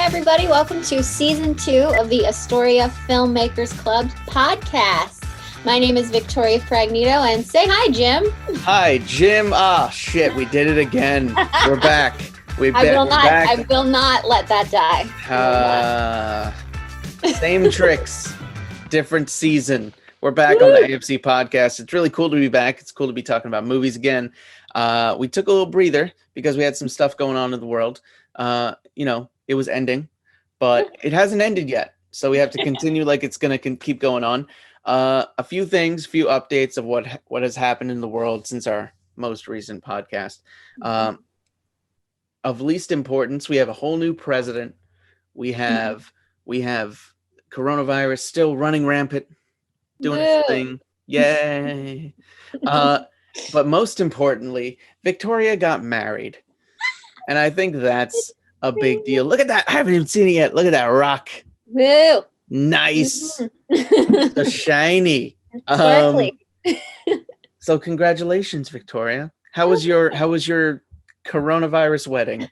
everybody. Welcome to Season 2 of the Astoria Filmmakers Club podcast. My name is Victoria Fragnito, and say hi, Jim. Hi, Jim. Ah, shit, we did it again. We're back. I will not let that die. Same tricks, different season. We're back on the AFC Podcast. It's really cool to be back. It's cool to be talking about movies again. We took a little breather because we had some stuff going on in the world. It was ending, but it hasn't ended yet. So we have to continue like it's going to keep going on. A few updates of what has happened in the world since our most recent podcast. Of least importance, we have a whole new president. We have coronavirus still running rampant, doing its thing. Yay. But most importantly, Victoria got married. And I think that's a big deal. Look at that. I haven't even seen it yet. Look at that rock. Woo. Nice. So shiny. So congratulations, Victoria. How was your coronavirus wedding?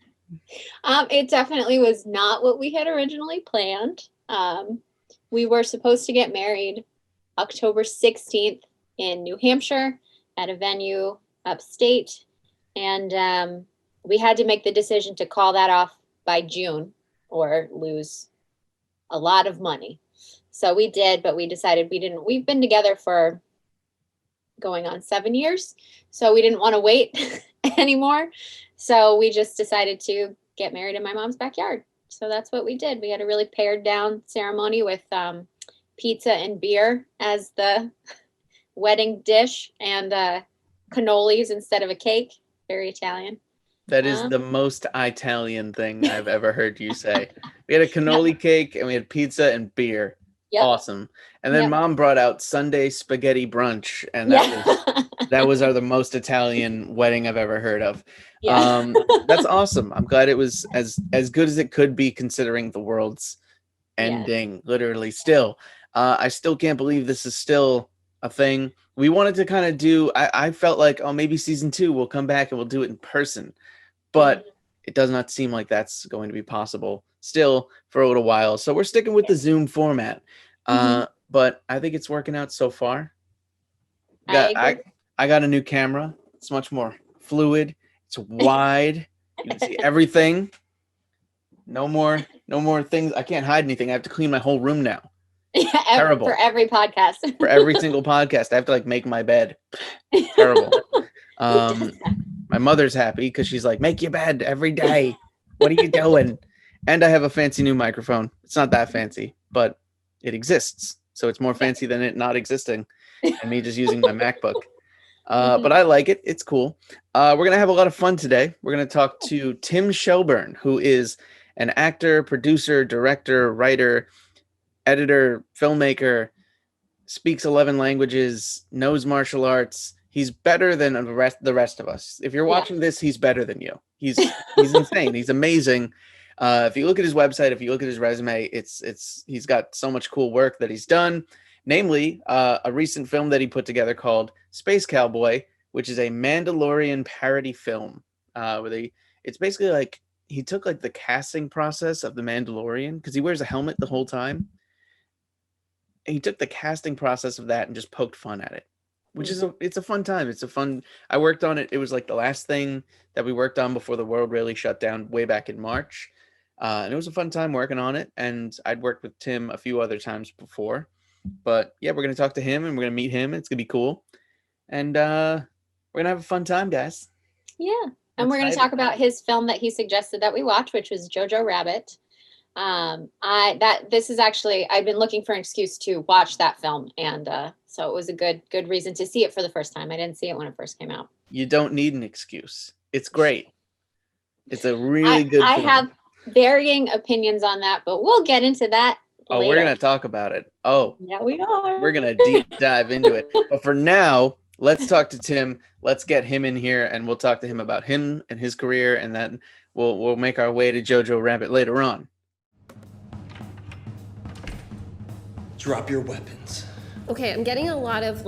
It definitely was not what we had originally planned. We were supposed to get married October 16th in New Hampshire at a venue upstate. And we had to make the decision to call that off by June or lose a lot of money. So we did, but we decided we didn't. We've been together for going on 7 years. So we didn't want to wait anymore. So we just decided to get married in my mom's backyard. So that's what we did. We had a really pared down ceremony with pizza and beer as the wedding dish and cannolis instead of a cake. Very Italian. That is the most Italian thing I've ever heard you say. We had a cannoli cake and we had pizza and beer. Yep. Awesome. And then Mom brought out Sunday spaghetti brunch, and that was the most Italian wedding I've ever heard of. Yeah. That's awesome. I'm glad it was as good as it could be considering the world's ending, literally still. I still can't believe this is still a thing. We wanted to kind of do, I felt like, maybe season 2 we'll come back and we'll do it in person. But it does not seem like that's going to be possible still for a little while. So we're sticking with the Zoom format. But I think it's working out so far. I got a new camera. It's much more fluid. It's wide. You can see everything. No more things. I can't hide anything. I have to clean my whole room now. Terrible. For every podcast. For every single podcast. I have to make my bed. Terrible. My mother's happy because she's like, make your bed every day. What are you doing? And I have a fancy new microphone. It's not that fancy, but it exists. So it's more fancy than it not existing and me just using my MacBook. But I like it. It's cool. We're going to have a lot of fun today. We're going to talk to Tim Shelburne, who is an actor, producer, director, writer, editor, filmmaker, speaks 11 languages, knows martial arts. He's better than the rest of us. If you're watching this, he's better than you. He's insane. He's amazing. If you look at his website, if you look at his resume, he's got so much cool work that he's done. Namely, a recent film that he put together called Space Cowboy, which is a Mandalorian parody film. It's basically like he took the casting process of the Mandalorian because he wears a helmet the whole time. And he took the casting process of that and just poked fun at it. Which is it's a fun time. I worked on it. It was the last thing that we worked on before the world really shut down way back in March. And it was a fun time working on it. And I'd worked with Tim a few other times before. But yeah, we're going to talk to him and we're going to meet him. It's going to be cool. And we're going to have a fun time, guys. Yeah. And we're going to talk about his film that he suggested that we watch, which was Jojo Rabbit. I've been looking for an excuse to watch that film. And so it was a good reason to see it for the first time. I didn't see it when it first came out. You don't need an excuse. It's great. It's a really good film. I have varying opinions on that, but we'll get into that later. We're going to talk about it. Yeah, we are. We're going to deep dive into it. But for now, let's talk to Tim. Let's get him in here and we'll talk to him about him and his career. And then we'll make our way to Jojo Rabbit later on. Drop your weapons. Okay, I'm getting a lot of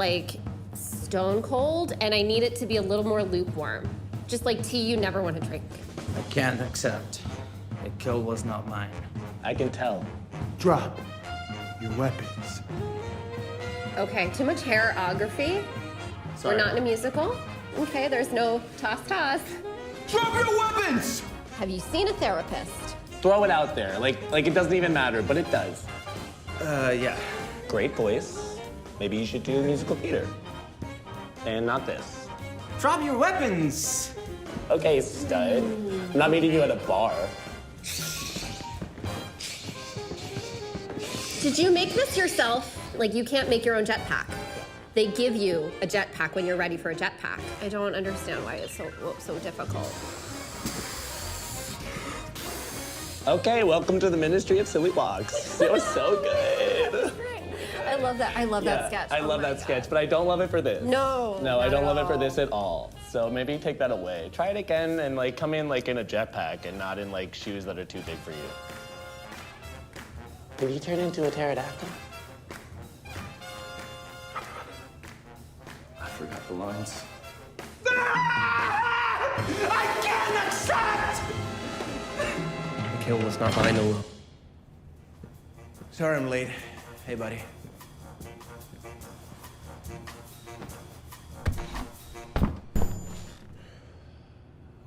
stone cold and I need it to be a little more lukewarm. Just like tea you never want to drink. I can't accept. The kill was not mine. I can tell. Drop your weapons. Okay, too much hairography. Sorry. We're not in a musical. Okay, there's no toss. Drop your weapons! Have you seen a therapist? Throw it out there. Like it doesn't even matter, but it does. Yeah. Great voice. Maybe you should do musical theater. And not this. Drop your weapons! Okay, stud. I'm not meeting you at a bar. Did you make this yourself? Like, you can't make your own jetpack. They give you a jetpack when you're ready for a jetpack. I don't understand why it's so difficult. Okay, welcome to the Ministry of Silly Walks. It was so good. I love that. I love that sketch. I love that sketch, but I don't love it for this. No, I not don't at love it for all. this at all. So maybe take that away. Try it again and like come in like in a jetpack and not in like shoes that are too big for you. Did you turn into a pterodactyl? I forgot the lines. I can't accept! The kill was not mine alone. Sorry I'm late. Hey, buddy.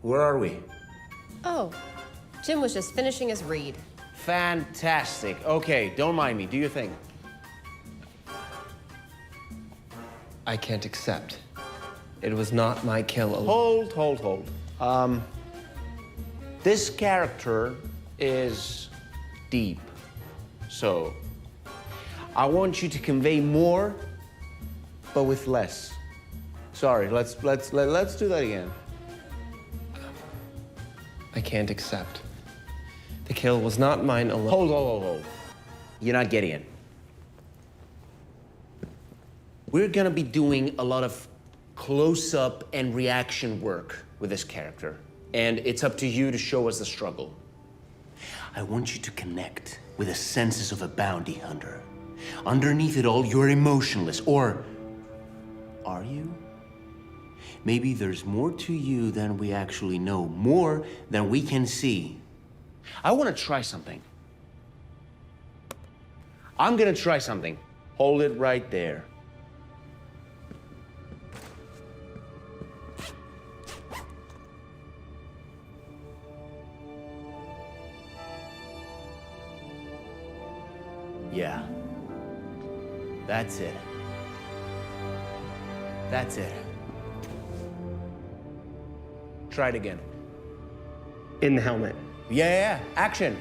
Where are we? Oh, Jim was just finishing his read. Fantastic. Okay, don't mind me. Do your thing. I can't accept. It was not my kill alone. Hold. This character is deep. So, I want you to convey more, but with less. Sorry, let's do that again. I can't accept. The kill was not mine alone. Hold. You're not getting it. We're gonna be doing a lot of close-up and reaction work with this character, and it's up to you to show us the struggle. I want you to connect with the senses of a bounty hunter. Underneath it all, you're emotionless, or are you? Maybe there's more to you than we actually know, more than we can see. I want to try something. I'm gonna try something. Hold it right there. Yeah. That's it. That's it. Try it again. In the helmet. Yeah. Action.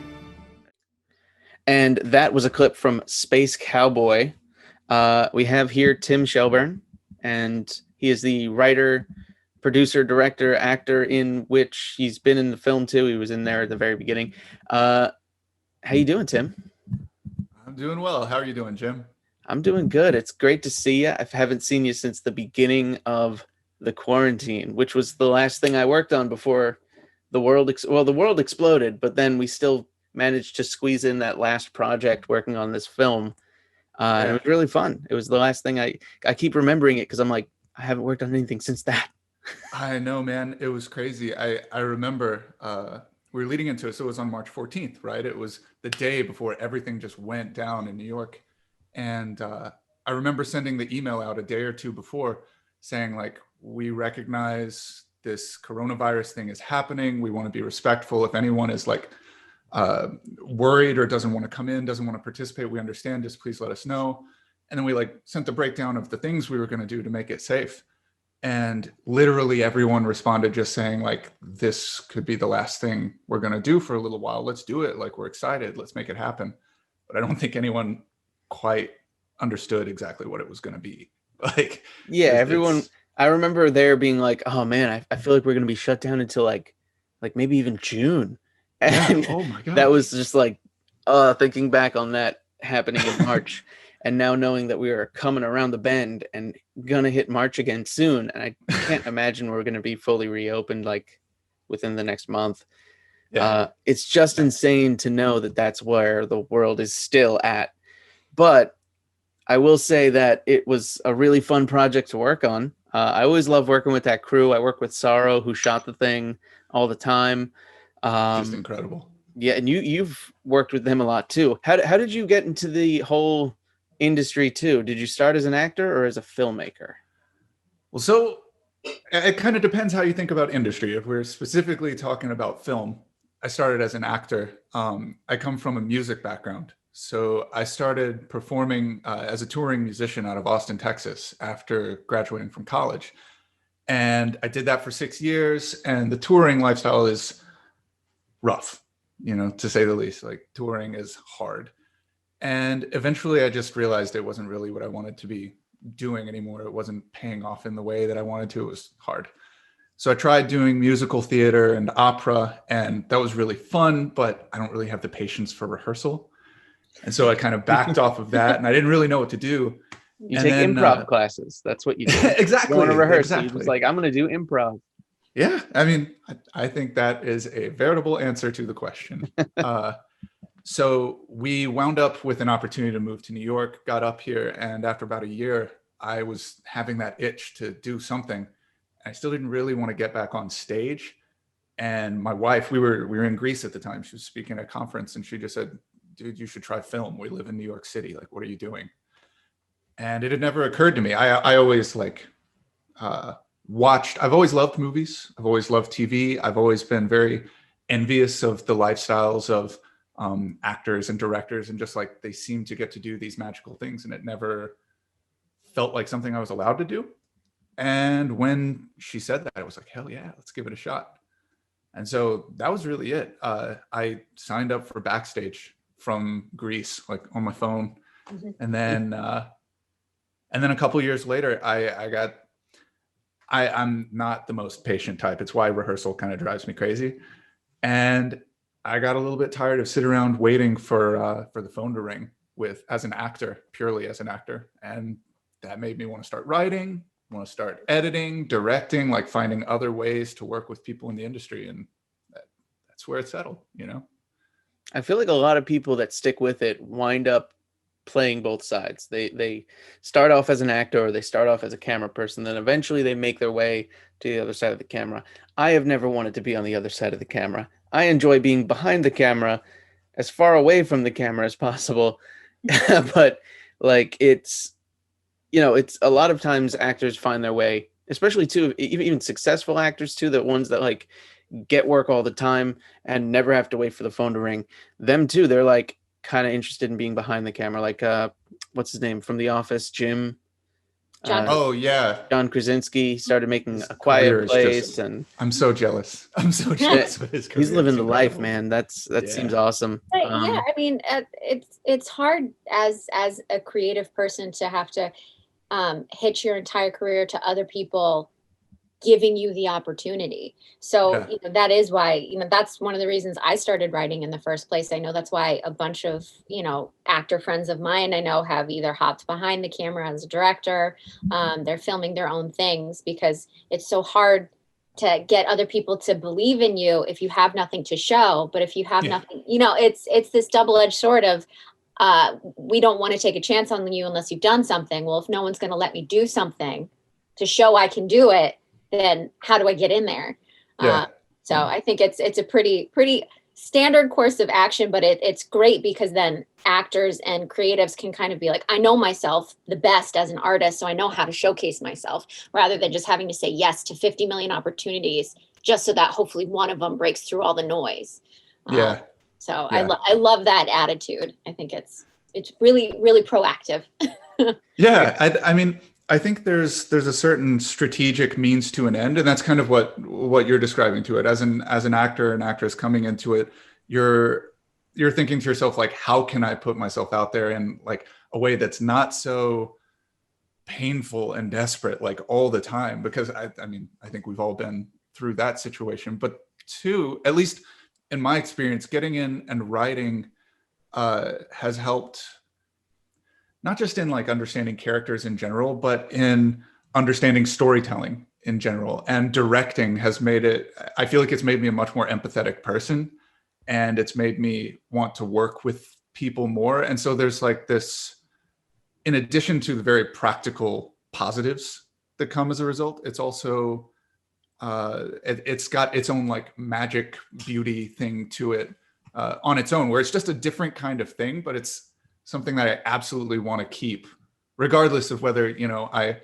And that was a clip from Space Cowboy. We have here Tim Shelburne, and he is the writer, producer, director, actor, in which he's been in the film too. He was in there at the very beginning. How you doing, Tim? I'm doing well. How are you doing, Jim? I'm doing good. It's great to see you. I haven't seen you since the beginning of the quarantine, which was the last thing I worked on before the world exploded, but then we still managed to squeeze in that last project working on this film. And it was really fun. It was the last thing I keep remembering it because I'm like, I haven't worked on anything since that. I know, man. It was crazy. I remember we were leading into it. So it was on March 14th, right? It was the day before everything just went down in New York. And I remember sending the email out a day or two before saying, like, we recognize this coronavirus thing is happening. We want to be respectful. If anyone is like worried or doesn't want to come in, doesn't want to participate, we understand. Just please let us know. And then we like sent the breakdown of the things we were going to do to make it safe. And literally everyone responded just saying, like, this could be the last thing we're going to do for a little while. Let's do it. Like, we're excited. Let's make it happen. But I don't think anyone quite understood exactly what it was going to be. Like, yeah, everyone. I remember there being like, oh man, I feel like we're going to be shut down until like maybe even June. And oh my God. That was just like, thinking back on that happening in March. And now knowing that we are coming around the bend and gonna hit March again soon, and I can't imagine we're gonna be fully reopened like within the next month. Yeah. It's just insane to know that that's where the world is still at. But I will say that it was a really fun project to work on. I always love working with that crew. I work with Sorrow, who shot the thing all the time. Just incredible. Yeah, and you've worked with them a lot too. How did you get into the whole industry too? Did you start as an actor or as a filmmaker? Well, so it kind of depends how you think about industry. If we're specifically talking about film, I started as an actor. I come from a music background. So I started performing as a touring musician out of Austin, Texas, after graduating from college. And I did that for 6 years. And the touring lifestyle is rough, to say the least. Like, touring is hard. And eventually I just realized it wasn't really what I wanted to be doing anymore. It wasn't paying off in the way that I wanted to. It was hard. So I tried doing musical theater and opera, and that was really fun, but I don't really have the patience for rehearsal. And so I kind of backed off of that, and I didn't really know what to do. You take improv classes. That's what you do. Exactly. You want to rehearse. Exactly. You're just like, I'm going to do improv. Yeah. I mean, I think that is a veritable answer to the question. So we wound up with an opportunity to move to New York, got up here, and after about a year, I was having that itch to do something. I still didn't really want to get back on stage. And my wife, we were in Greece at the time. She was speaking at a conference, and she just said, dude, you should try film. We live in New York City. Like, what are you doing? And it had never occurred to me. I always watched, I've always loved movies. I've always loved TV. I've always been very envious of the lifestyles of actors and directors, and just like they seem to get to do these magical things, and it never felt like something I was allowed to do. And when she said that, I was like, hell yeah, let's give it a shot. And so that was really it. I signed up for Backstage from Greece, like on my phone. And then a couple of years later, I'm not the most patient type. It's why rehearsal kind of drives me crazy. And I got a little bit tired of sitting around waiting for the phone to ring purely as an actor. And that made me want to start writing, want to start editing, directing, like finding other ways to work with people in the industry. And that's where it settled, I feel like a lot of people that stick with it wind up playing both sides. They start off as an actor, or they start off as a camera person, then eventually they make their way to the other side of the camera. I have never wanted to be on the other side of the camera. I enjoy being behind the camera, as far away from the camera as possible. But like, it's a lot of times actors find their way, especially too, even successful actors too, the ones that like get work all the time and never have to wait for the phone to ring. Them too, they're like kind of interested in being behind the camera. Like what's his name from The Office? Jim. John. Oh yeah, John Krasinski started making A Quiet Place, and I'm so jealous. I'm so jealous of his career. He's living the life, man. That seems awesome. But yeah, I mean, it's hard as a creative person to have to hitch your entire career to other people giving you the opportunity. So, that is why, that's one of the reasons I started writing in the first place. I know that's why a bunch of, actor friends of mine I know have either hopped behind the camera as a director. They're filming their own things, because it's so hard to get other people to believe in you if you have nothing to show. But if you have nothing, it's this double-edged sword of, we don't want to take a chance on you unless you've done something. Well, if no one's going to let me do something to show I can do it, then how do I get in there? So I think it's a pretty standard course of action, but it's great because then actors and creatives can kind of be like, I know myself the best as an artist, so I know how to showcase myself, rather than just having to say yes to 50 million opportunities just so that hopefully one of them breaks through all the noise. So I love that attitude. I think it's really, really proactive. I mean, I think there's a certain strategic means to an end, and that's kind of what you're describing to it. As an actor and actress coming into it, you're thinking to yourself, like, how can I put myself out there in like a way that's not so painful and desperate like all the time? Because I think we've all been through that situation. But two, at least in my experience, getting in and writing has helped, not just in like understanding characters in general, but in understanding storytelling in general. And directing has I feel like it's made me a much more empathetic person, and it's made me want to work with people more. And so there's like this, in addition to the very practical positives that come as a result, it's also, it's got its own like magic beauty thing to it, on its own, where it's just a different kind of thing, but it's something that I absolutely want to keep, regardless of whether, you know, I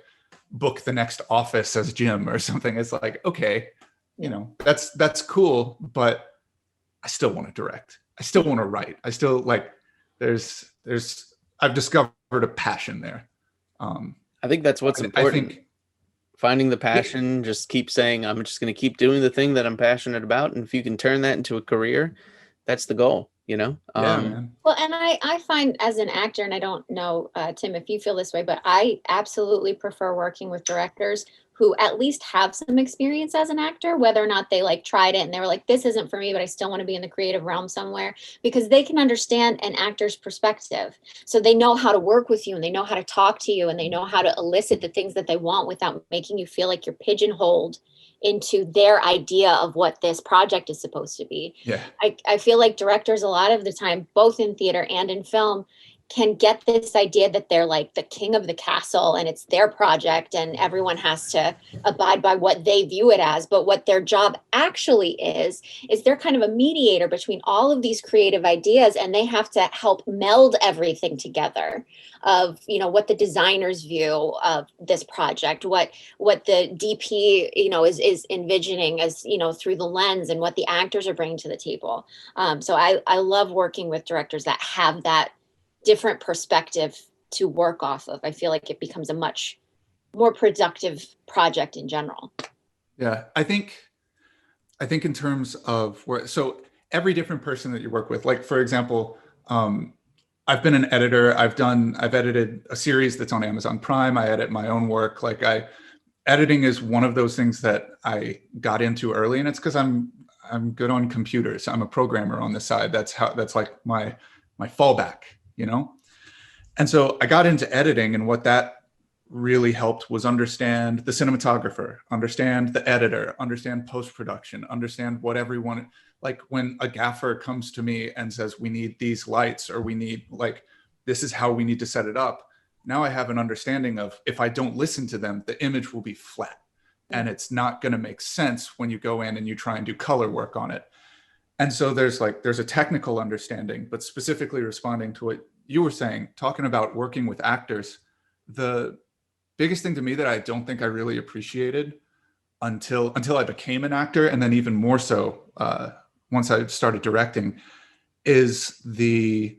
book the next Office as Jim or something. It's like, okay, you know, that's cool, but I still want to direct. I still want to write. I still like, I've discovered a passion there. I think that's what's important. I think finding the passion, just keep saying, I'm just going to keep doing the thing that I'm passionate about. And if you can turn that into a career, that's the goal, you know? man. Well, and I find as an actor, and I don't know, Tim, if you feel this way, but I absolutely prefer working with directors who at least have some experience as an actor, whether or not they like tried it and they were like, this isn't for me, but I still want to be in the creative realm somewhere, because they can understand an actor's perspective. So they know how to work with you, and they know how to talk to you, and they know how to elicit the things that they want without making you feel like you're pigeonholed into their idea of what this project is supposed to be. Yeah. I feel like directors a lot of the time, both in theater and in film, can get this idea that they're like the king of the castle and it's their project and everyone has to abide by what they view it as. But what their job actually is they're kind of a mediator between all of these creative ideas, and they have to help meld everything together of, you know, what the designers view of this project, what the DP, you know, is envisioning as, you know, through the lens, and what the actors are bringing to the table. So I love working with directors that have that different perspective to work off of. I feel like it becomes a much more productive project in general. Yeah, I think in terms of so every different person that you work with, like for example, I've been an editor. I've edited a series that's on Amazon Prime. I edit my own work. Editing is one of those things that I got into early, and it's because I'm good on computers. I'm a programmer on the side. That's like my fallback, you know? And so I got into editing, and what that really helped was understand the cinematographer, understand the editor, understand post-production, understand what everyone, like when a gaffer comes to me and says, we need these lights, or we need, like, this is how we need to set it up. Now I have an understanding of, if I don't listen to them, the image will be flat and it's not going to make sense when you go in and you try and do color work on it. And so there's a technical understanding, but specifically responding to what you were saying, talking about working with actors, the biggest thing to me that I don't think I really appreciated until I became an actor, and then even more so once I started directing, is the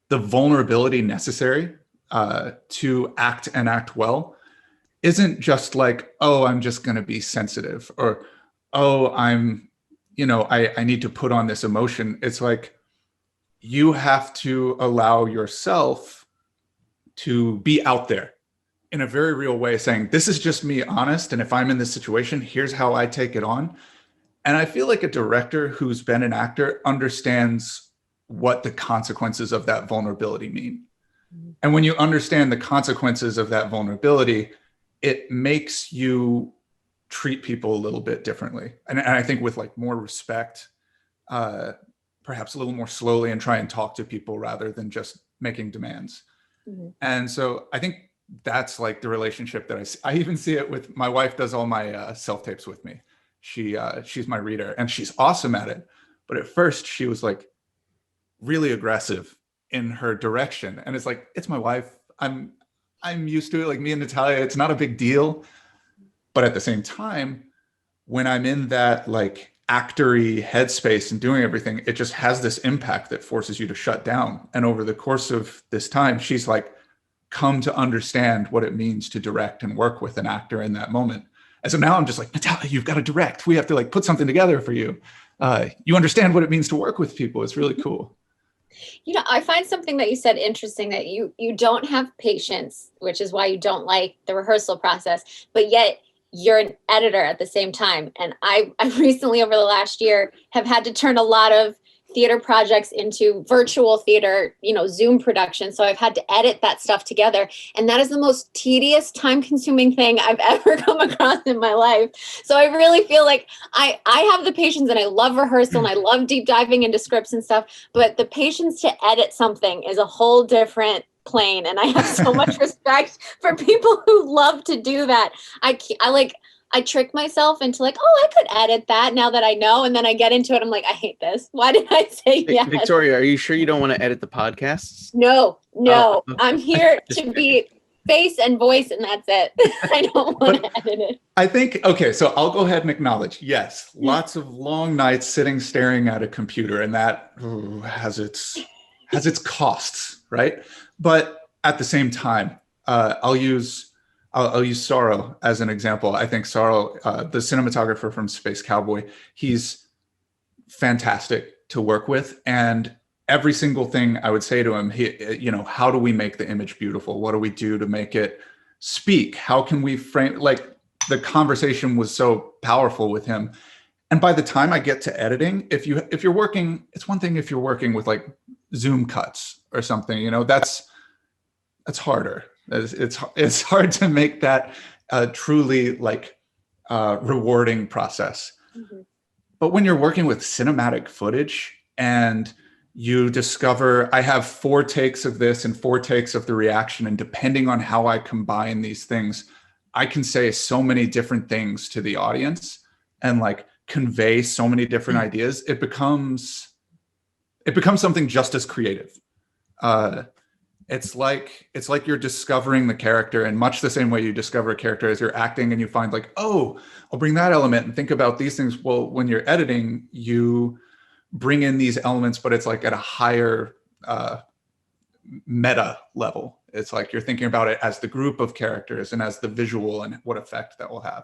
vulnerability necessary to act and act well isn't just like, oh, I'm just going to be sensitive, or, oh, I need to put on this emotion. It's like, you have to allow yourself to be out there in a very real way, saying, this is just me honest. And if I'm in this situation, here's how I take it on. And I feel like a director who's been an actor understands what the consequences of that vulnerability mean. And when you understand the consequences of that vulnerability, it makes you treat people a little bit differently. And I think with like more respect, perhaps a little more slowly, and try and talk to people rather than just making demands. Mm-hmm. And so I think that's like the relationship that I even see it with my wife. Does all my self-tapes with me. She's my reader, and she's awesome at it. But at first she was like really aggressive in her direction. And it's like, it's my wife. I'm used to it. Like, me and Natalia, it's not a big deal. But at the same time, when I'm in that like actory headspace and doing everything, it just has this impact that forces you to shut down. And over the course of this time, she's like come to understand what it means to direct and work with an actor in that moment. And so now I'm just like, Natalia, you've got to direct. We have to like put something together for you. You understand what it means to work with people. It's really cool. You know, I find something that you said interesting, that you don't have patience, which is why you don't like the rehearsal process, but yet you're an editor at the same time. And I recently, over the last year, have had to turn a lot of theater projects into virtual theater, Zoom production. So I've had to edit that stuff together. And that is the most tedious, time-consuming thing I've ever come across in my life. So I really feel like I have the patience, and I love rehearsal, and I love deep diving into scripts and stuff. But the patience to edit something is a whole different plane. And I have so much respect for people who love to do that. I trick myself into like, oh, I could edit that now that I know. And then I get into it. I'm like, I hate this. Why did I say yes? Victoria, are you sure you don't want to edit the podcasts? No. Oh, okay. I'm here to be face and voice, and that's it. I don't want to edit it. I think, okay, so I'll go ahead and acknowledge, yes, lots of long nights sitting staring at a computer, and that has its costs, right? But at the same time, I'll use Sorrow as an example. I think Sorrow, the cinematographer from Space Cowboy, he's fantastic to work with. And every single thing I would say to him, how do we make the image beautiful? What do we do to make it speak? How can we frame, like, the conversation was so powerful with him. And by the time I get to editing, if you're working, it's one thing if you're working with like zoom cuts or something, that's harder. It's hard to make that truly like rewarding process. Mm-hmm. But when you're working with cinematic footage and you discover, I have 4 takes of this and 4 takes of the reaction, and depending on how I combine these things, I can say so many different things to the audience and like convey so many different ideas. It becomes something just as creative. It's like you're discovering the character in much the same way you discover a character as you're acting, and you find like, oh, I'll bring that element and think about these things. Well, when you're editing, you bring in these elements, but it's like at a higher meta level. It's like you're thinking about it as the group of characters and as the visual and what effect that will have.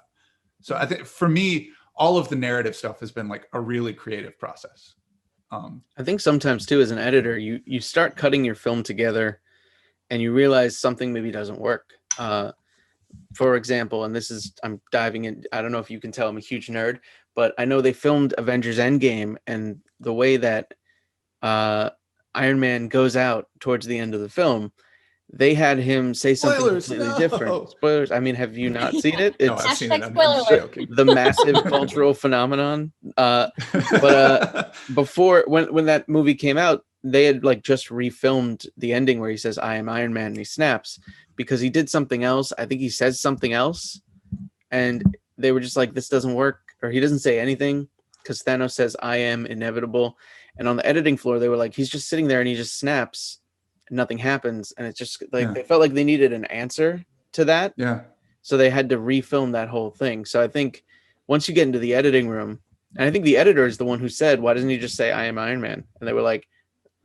So I think for me, all of the narrative stuff has been like a really creative process. I think sometimes too, as an editor, you start cutting your film together and you realize something maybe doesn't work. For example, and this is, I'm diving in, I don't know if you can tell I'm a huge nerd, but I know they filmed Avengers Endgame, and the way that Iron Man goes out towards the end of the film, they had him say something completely different. Spoilers. I mean, have you not seen it? No, I've seen it. I'm joking. The massive cultural phenomenon. But before, when that movie came out, they had like just refilmed the ending where he says, "I am Iron Man," and he snaps because he did something else. I think he says something else, and they were just like, "This doesn't work," or he doesn't say anything because Thanos says, "I am inevitable," and on the editing floor, they were like, "He's just sitting there and he just snaps." Nothing happens, and it's just like they felt like they needed an answer to that. Yeah. So they had to refilm that whole thing. So I think once you get into the editing room, and I think the editor is the one who said, "Why doesn't he just say I am Iron Man?" And they were like,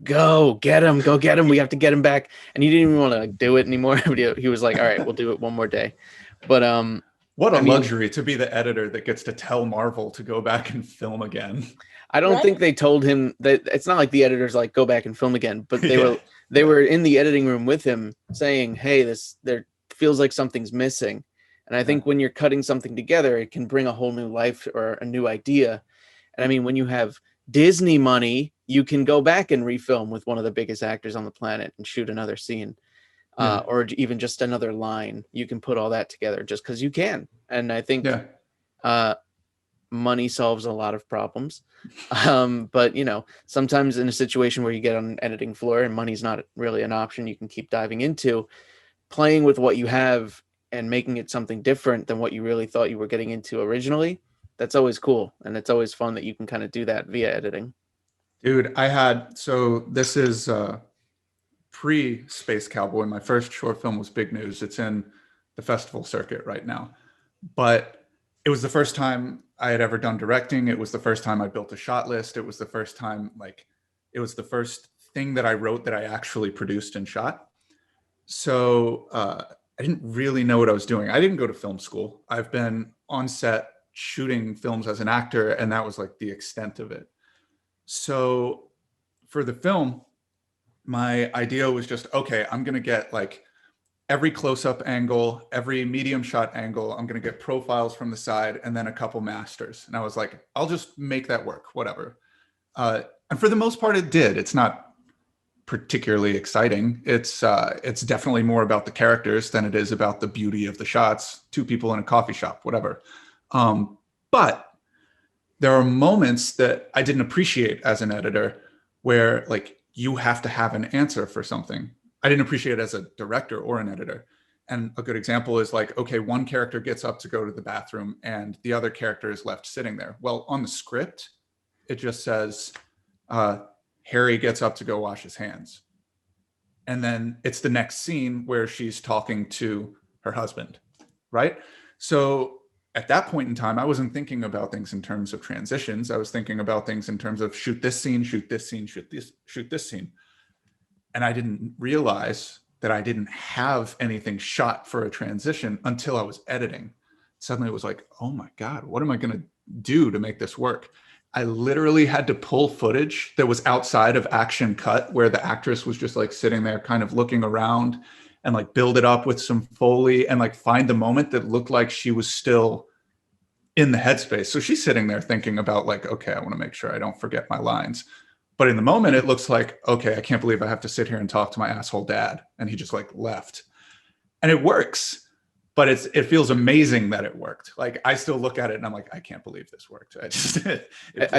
"Go get him, go get him. We have to get him back." And he didn't even want to like do it anymore. He was like, "All right, we'll do it one more day." But what a luxury to be the editor that gets to tell Marvel to go back and film again. I don't think they told him that. It's not like the editors like go back and film again, but they were in the editing room with him saying, "Hey, there feels like something's missing." And I think when you're cutting something together, it can bring a whole new life or a new idea. And I mean, when you have Disney money, you can go back and refilm with one of the biggest actors on the planet and shoot another scene, or even just another line. You can put all that together just because you can. And I think money solves a lot of problems. But sometimes in a situation where you get on an editing floor and money's not really an option, you can keep diving into playing with what you have and making it something different than what you really thought you were getting into originally. That's always cool. And it's always fun that you can kind of do that via editing. Dude, this is pre-Space Cowboy. My first short film was big news. It's in the festival circuit right now. But it was the first time I had ever done directing. It was the first time I built a shot list. It was the first time, it was the first thing that I wrote that I actually produced and shot. So I didn't really know what I was doing. I didn't go to film school. I've been on set shooting films as an actor, and that was like the extent of it. So for the film, my idea was just, okay, I'm going to get like every close-up angle, every medium shot angle. I'm going to get profiles from the side and then a couple masters. And I was like, I'll just make that work, whatever. And for the most part, it did. It's not particularly exciting. It's definitely more about the characters than it is about the beauty of the shots. 2 people in a coffee shop, whatever. But there are moments that I didn't appreciate as an editor where like you have to have an answer for something. I didn't appreciate it as a director or an editor. And a good example is like, okay, one character gets up to go to the bathroom and the other character is left sitting there. Well, on the script, it just says, Harry gets up to go wash his hands. And then it's the next scene where she's talking to her husband, right? So at that point in time, I wasn't thinking about things in terms of transitions. I was thinking about things in terms of shoot this scene, shoot this scene, shoot this scene. And I didn't realize that I didn't have anything shot for a transition until I was editing. Suddenly it was like, oh my God, what am I going to do to make this work? I literally had to pull footage that was outside of action cut, where the actress was just like sitting there kind of looking around, and like build it up with some Foley and like find the moment that looked like she was still in the headspace. So she's sitting there thinking about like, okay, I want to make sure I don't forget my lines. But in the moment, it looks like, okay, I can't believe I have to sit here and talk to my asshole dad. And he just like left. And it works, but it feels amazing that it worked. Like I still look at it and I'm like, I can't believe this worked. I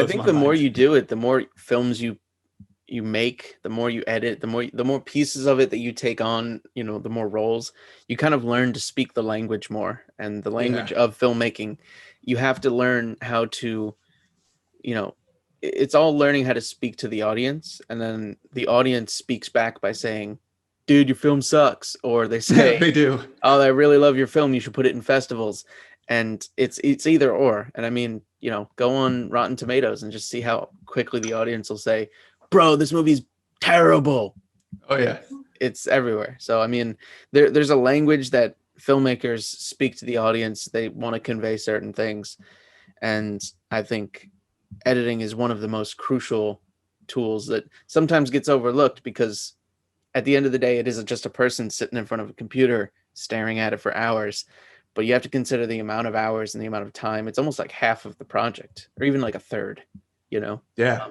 think the more you do it, the more films you make, the more you edit, the more pieces of it that you take on, you know, the more roles, you kind of learn to speak the language more, and the language of filmmaking. You have to learn how to, you know, it's all learning how to speak to the audience, and then the audience speaks back by saying, dude, your film sucks. Or they say, they do. Oh, I really love your film. You should put it in festivals. And it's either or. And I mean, you know, go on Rotten Tomatoes and just see how quickly the audience will say, bro, this movie's terrible. Oh yeah. It's everywhere. So, I mean, there's a language that filmmakers speak to the audience. They want to convey certain things. And I think editing is one of the most crucial tools that sometimes gets overlooked, because at the end of the day, it isn't just a person sitting in front of a computer staring at it for hours, but you have to consider the amount of hours and the amount of time. It's almost like half of the project, or even like a third, you know? Yeah.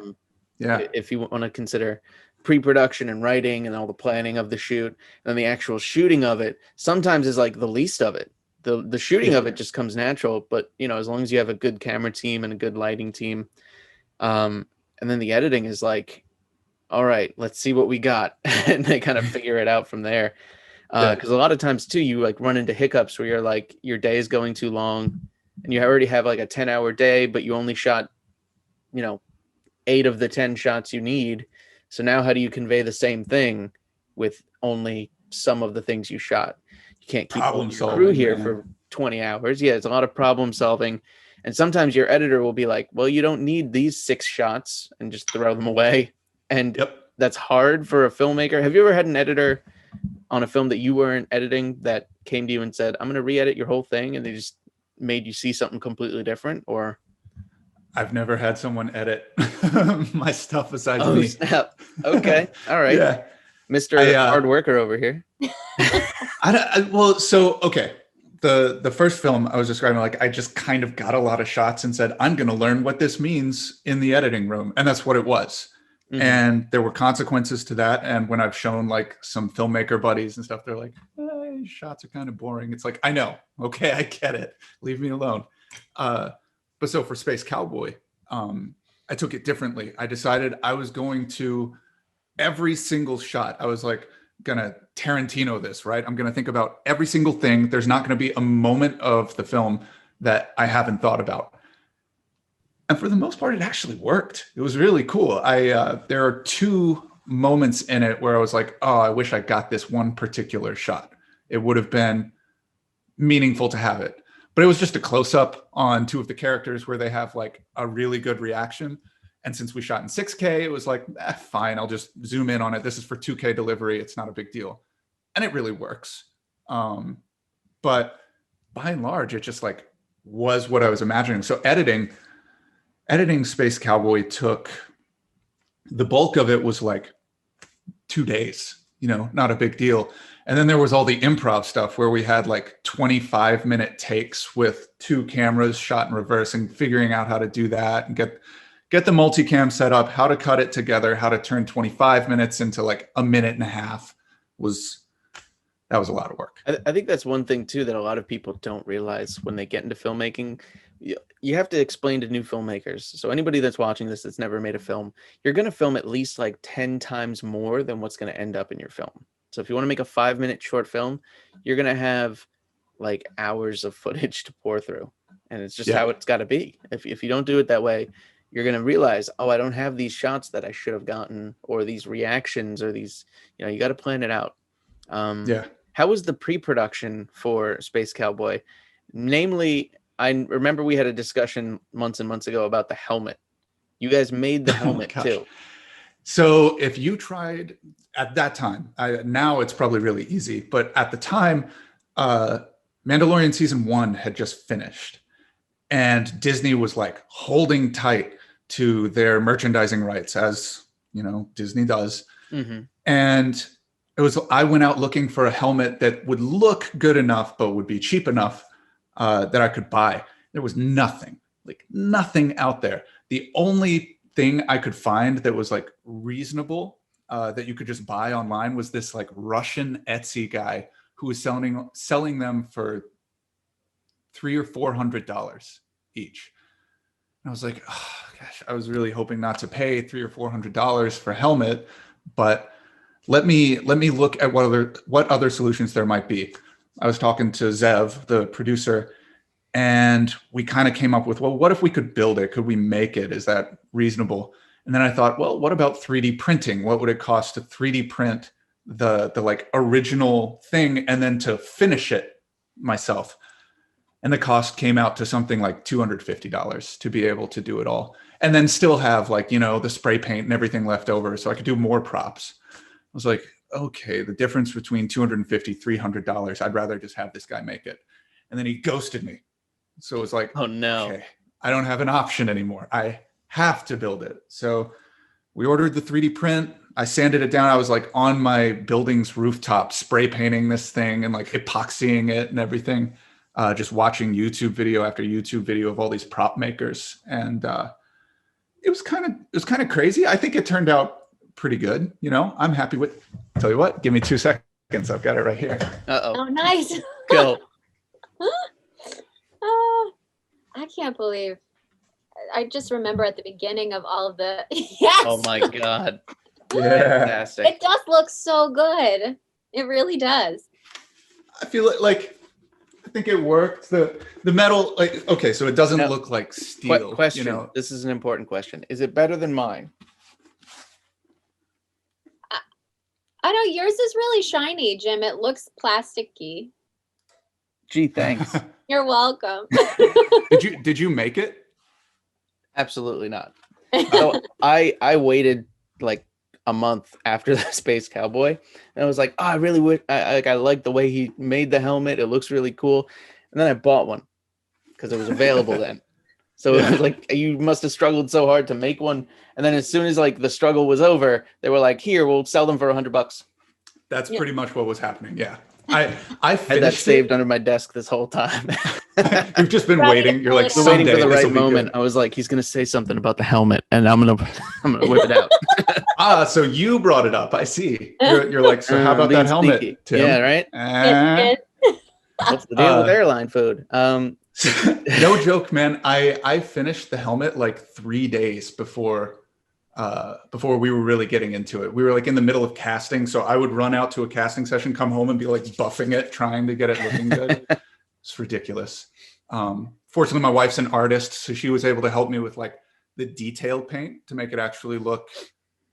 If you want to consider pre-production and writing and all the planning of the shoot, and the actual shooting of it sometimes is like the least of it. The shooting of it just comes natural, but you know, as long as you have a good camera team and a good lighting team, and then the editing is like, all right, let's see what we got. And they kind of figure it out from there. Because a lot of times too, you like run into hiccups where you're like, your day is going too long and you already have like a 10-hour day, but you only shot, you know, 8 of the 10 shots you need. So now how do you convey the same thing with only some of the things you shot? You can't keep your crew here for 20 hours. Yeah, it's a lot of problem solving. And sometimes your editor will be like, well, you don't need these 6 shots, and just throw them away. And that's hard for a filmmaker. Have you ever had an editor on a film that you weren't editing that came to you and said, I'm going to re-edit your whole thing, and they just made you see something completely different? Or I've never had someone edit my stuff besides me. Snap. Okay. All right. Yeah. Mr. Hard worker over here. Okay. The first film I was describing, like I just kind of got a lot of shots and said, I'm going to learn what this means in the editing room. And that's what it was. Mm-hmm. And there were consequences to that. And when I've shown like some filmmaker buddies and stuff, they're like, shots are kind of boring. It's like, I know. Okay, I get it. Leave me alone. But so for Space Cowboy, I took it differently. I decided I was going to, every single shot, I was like, gonna Tarantino this, right? I'm gonna think about every single thing. There's not gonna be a moment of the film that I haven't thought about. And for the most part, it actually worked. It was really cool. There are 2 moments in it where I was like, oh, I wish I got this one particular shot. It would have been meaningful to have it. But it was just a close-up on 2 of the characters where they have like a really good reaction. And since we shot in 6K, it was like, fine, I'll just zoom in on it. This is for 2K delivery. It's not a big deal. And it really works. But by and large, it just like was what I was imagining. So editing Space Cowboy took, the bulk of it was like 2 days, you know, not a big deal. And then there was all the improv stuff where we had like 25-minute takes with 2 cameras shot in reverse, and figuring out how to do that and get the multicam set up, how to cut it together, how to turn 25 minutes into like a minute and a half. That was a lot of work. I think that's one thing too that a lot of people don't realize when they get into filmmaking. You have to explain to new filmmakers. So anybody that's watching this that's never made a film, you're going to film at least like 10 times more than what's going to end up in your film. So if you want to make a 5-minute short film, you're going to have like hours of footage to pour through. And it's just how it's got to be. If you don't do it that way, you're going to realize, oh, I don't have these shots that I should have gotten, or these reactions, or these, you got to plan it out. How was the pre-production for Space Cowboy? Namely, I remember we had a discussion months and months ago about the helmet. You guys made the helmet too. So if you tried at that time, now it's probably really easy, but at the time, Mandalorian season 1 had just finished, and Disney was like holding tight to their merchandising rights, as Disney does. And I went out looking for a helmet that would look good enough, but would be cheap enough that I could buy. There was nothing out there. The only thing I could find that was like reasonable that you could just buy online was this like Russian Etsy guy who was selling them for $300 or $400 each. And I was like, oh gosh, I was really hoping not to pay $300 or $400 for a helmet, but let me look at what other solutions there might be. I was talking to Zev, the producer, and we kind of came up with, well, what if we could build it? Could we make it? Is that reasonable? And then I thought, well, what about 3D printing? What would it cost to 3D print the like original thing and then to finish it myself? And the cost came out to something like $250 to be able to do it all. And then still have like, the spray paint and everything left over so I could do more props. I was like, okay, the difference between $250, $300, I'd rather just have this guy make it. And then he ghosted me. So it was like, oh no, okay, I don't have an option anymore. I have to build it. So we ordered the 3D print. I sanded it down. I was like on my building's rooftop, spray painting this thing and like epoxying it and everything. Just watching YouTube video after YouTube video of all these prop makers. And it was kind of crazy. I think it turned out pretty good. I'm happy with, tell you what, give me 2 seconds. I've got it right here. Oh, nice. Go. I can't believe. I just remember at the beginning of all of the. Yes. Oh my God. Yeah. Fantastic. It does look so good. It really does. I feel like I think it worked. The metal, like, okay, so it doesn't look like steel. Question. This is an important question. Is it better than mine? I know yours is really shiny, Jim. It looks plasticky. Gee, thanks. You're welcome. Did you make it? Absolutely not. So I waited like a month after the Space Cowboy, and I was like, oh, I really would. I like the way he made the helmet. It looks really cool. And then I bought one because it was available then. So it was like, you must have struggled so hard to make one. And then as soon as like the struggle was over, they were like, here, we'll sell them for $100. That's pretty much what was happening. Yeah. I had that saved under my desk this whole time. You've just been waiting. You're like, waiting for the right moment. I was like, he's gonna say something about the helmet, and I'm gonna whip it out. So you brought it up. I see. You're like, so how about that helmet, sneaky. Tim? Yeah, right. What's the deal with airline food? No joke, man. I finished the helmet like 3 days before we were really getting into it. We were like in the middle of casting. So I would run out to a casting session, come home and be like buffing it, trying to get it looking good. It's ridiculous. Fortunately, my wife's an artist, so she was able to help me with like the detailed paint to make it actually look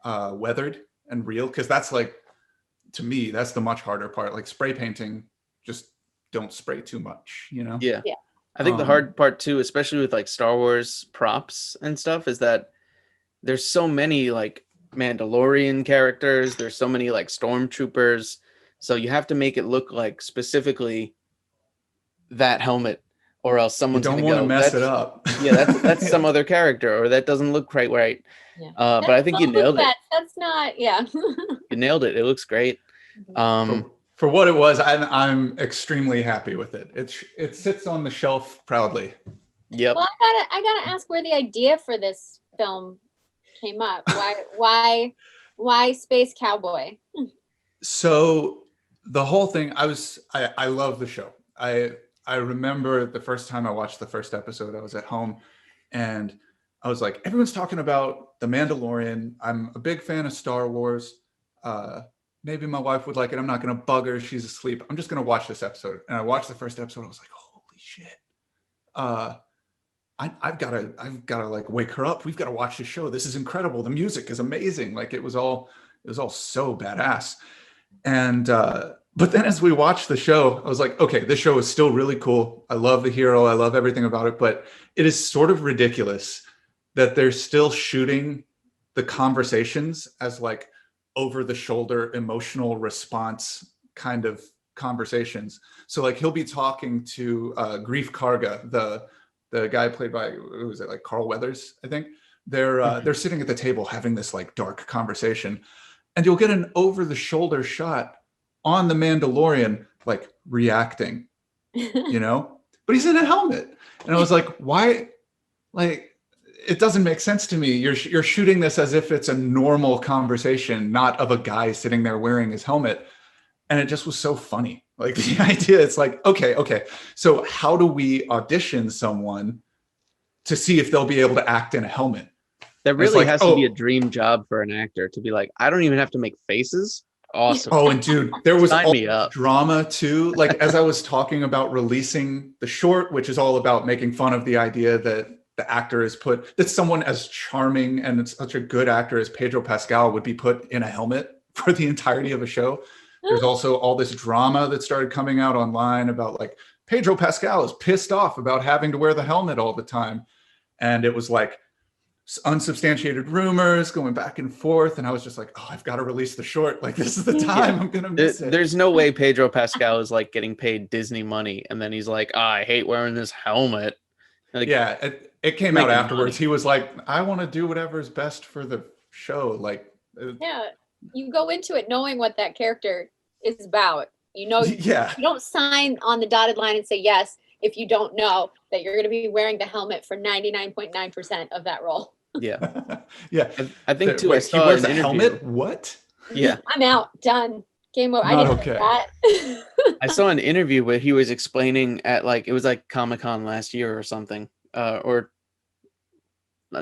weathered and real. Cause that's like, to me, that's the much harder part. Like spray painting, just don't spray too much, Yeah. I think the hard part too, especially with like Star Wars props and stuff, is that there's so many like Mandalorian characters. There's so many like stormtroopers. So you have to make it look like specifically that helmet, or else someone's don't going to want to mess it up. Yeah, that's some other character, or that doesn't look quite right. Yeah. But I think you nailed it. That's not, yeah. You nailed it. It looks great. For what it was, I'm extremely happy with it. It sits on the shelf proudly. Yep. Well, I gotta ask where the idea for this film came up. Why Space Cowboy? So the whole thing, I love the show. I remember the first time I watched the first episode, I was at home and I was like, everyone's talking about The Mandalorian. I'm a big fan of Star Wars. maybe my wife would like it. I'm not going to bug her. She's asleep. I'm just going to watch this episode. And I watched the first episode. I was like, holy shit. I've got to like wake her up. We've got to watch this show. This is incredible. The music is amazing. Like it was all so badass. And, but then as we watched the show, I was like, okay, this show is still really cool. I love the hero. I love everything about it, but it is sort of ridiculous that they're still shooting the conversations as like over the shoulder emotional response kind of conversations. So like he'll be talking to Grief Karga, the guy played by, who was it, like Carl Weathers, I think. They're sitting at the table having this like dark conversation, and you'll get an over the shoulder shot on the Mandalorian like reacting, you know, but he's in a helmet. And I was like, why? Like, it doesn't make sense to me. You're shooting this as if it's a normal conversation, not of a guy sitting there wearing his helmet. And it just was so funny. Like the idea, it's like, okay. So how do we audition someone to see if they'll be able to act in a helmet? That really has to be a dream job for an actor to be like, I don't even have to make faces. Awesome. Oh, and dude, there was Sign all me up. drama too. Like as I was talking about releasing the short, which is all about making fun of the idea that the actor is that someone as charming and such a good actor as Pedro Pascal would be put in a helmet for the entirety of a show. There's also all this drama that started coming out online about like Pedro Pascal is pissed off about having to wear the helmet all the time. And it was like unsubstantiated rumors going back and forth. And I was just like, oh, I've got to release the short. Like this is the time I'm going to miss it. There's no way Pedro Pascal is like getting paid Disney money. And then he's like, I hate wearing this helmet. Like, yeah, it came out afterwards. Money. He was like, I want to do whatever's best for the show. Like, yeah, you go into it knowing what that character is about. You know, yeah. You don't sign on the dotted line and say yes if you don't know that you're going to be wearing the helmet for 99.9% of that role. Yeah. Yeah. I think too, wait, I saw he wears an a interview. helmet? What? Yeah. I'm out. Done. Game over. Not I didn't okay. that. I saw an interview where he was explaining at like, it was like Comic-Con last year or something, or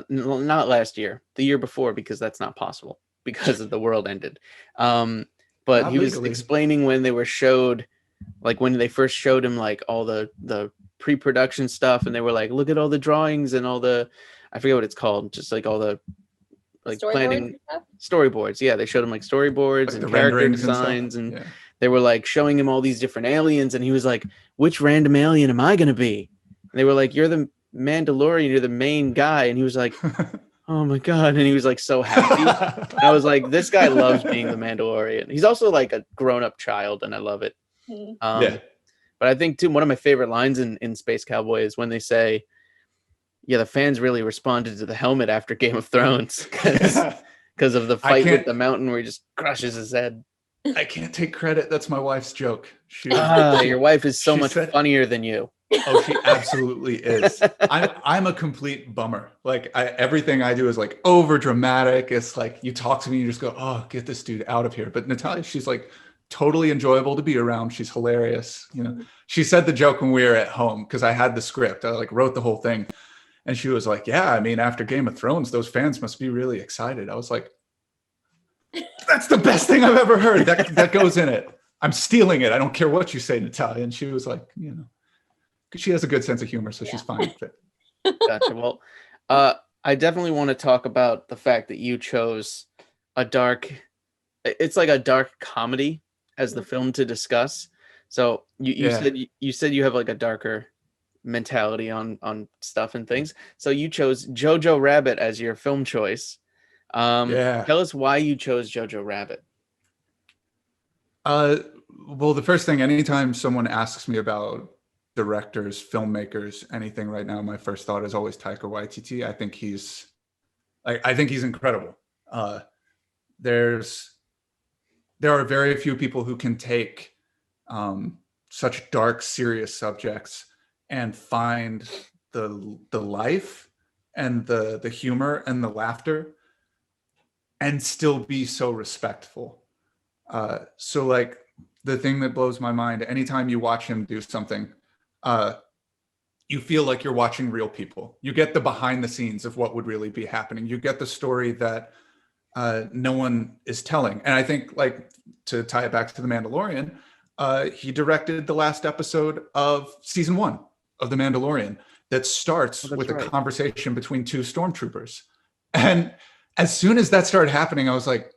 not last year, the year before, because that's not possible because of the world ended. But Not he was legally. explaining when they were showed, like when they first showed him like all the pre-production stuff, and they were like, look at all the drawings and all the, I forget what it's called, just like all the like planning storyboards. Yeah, they showed him like storyboards Like and the character renderings and designs, stuff. and Yeah. they were like showing him all these different aliens, and he was like, which random alien am I gonna be? And they were like, you're the Mandalorian, you're the main guy. And he was like, oh my god. And he was like so happy. And I was like, this guy loves being the Mandalorian. He's also like a grown-up child, and I love it. Yeah. But I think too, one of my favorite lines in Space Cowboy is when they say, yeah, the fans really responded to the helmet after Game of Thrones because of the fight with the mountain where he just crushes his head. I can't take credit. That's my wife's joke. Your wife is so she much said- funnier than you. Oh, she absolutely is. I'm a complete bummer. Like everything I do is like over dramatic. It's like you talk to me, you just go, oh, get this dude out of here. But Natalia, she's like totally enjoyable to be around. She's hilarious. You know, she said the joke when we were at home because I had the script. I like wrote the whole thing, and she was like, yeah, I mean, after Game of Thrones, those fans must be really excited. I was like, that's the best thing I've ever heard. That goes in it. I'm stealing it. I don't care what you say, Natalia. And she was like, you know. She has a good sense of humor, so she's fine with it. Gotcha. Well, I definitely want to talk about the fact that you chose it's like a dark comedy as the film to discuss. So you said you have like a darker mentality on stuff and things. So you chose Jojo Rabbit as your film choice. Tell us why you chose Jojo Rabbit. Well, the first thing, anytime someone asks me about directors, filmmakers, anything right now, my first thought is always Taika Waititi. I think he's incredible. There are very few people who can take such dark, serious subjects and find the life and the humor and the laughter and still be so respectful. So like the thing that blows my mind, anytime you watch him do something, you feel like you're watching real people. You get the behind the scenes of what would really be happening. You get the story that no one is telling. And I think like to tie it back to The Mandalorian, he directed the last episode of season 1 of The Mandalorian that starts with a conversation between 2 stormtroopers. And as soon as that started happening, I was like,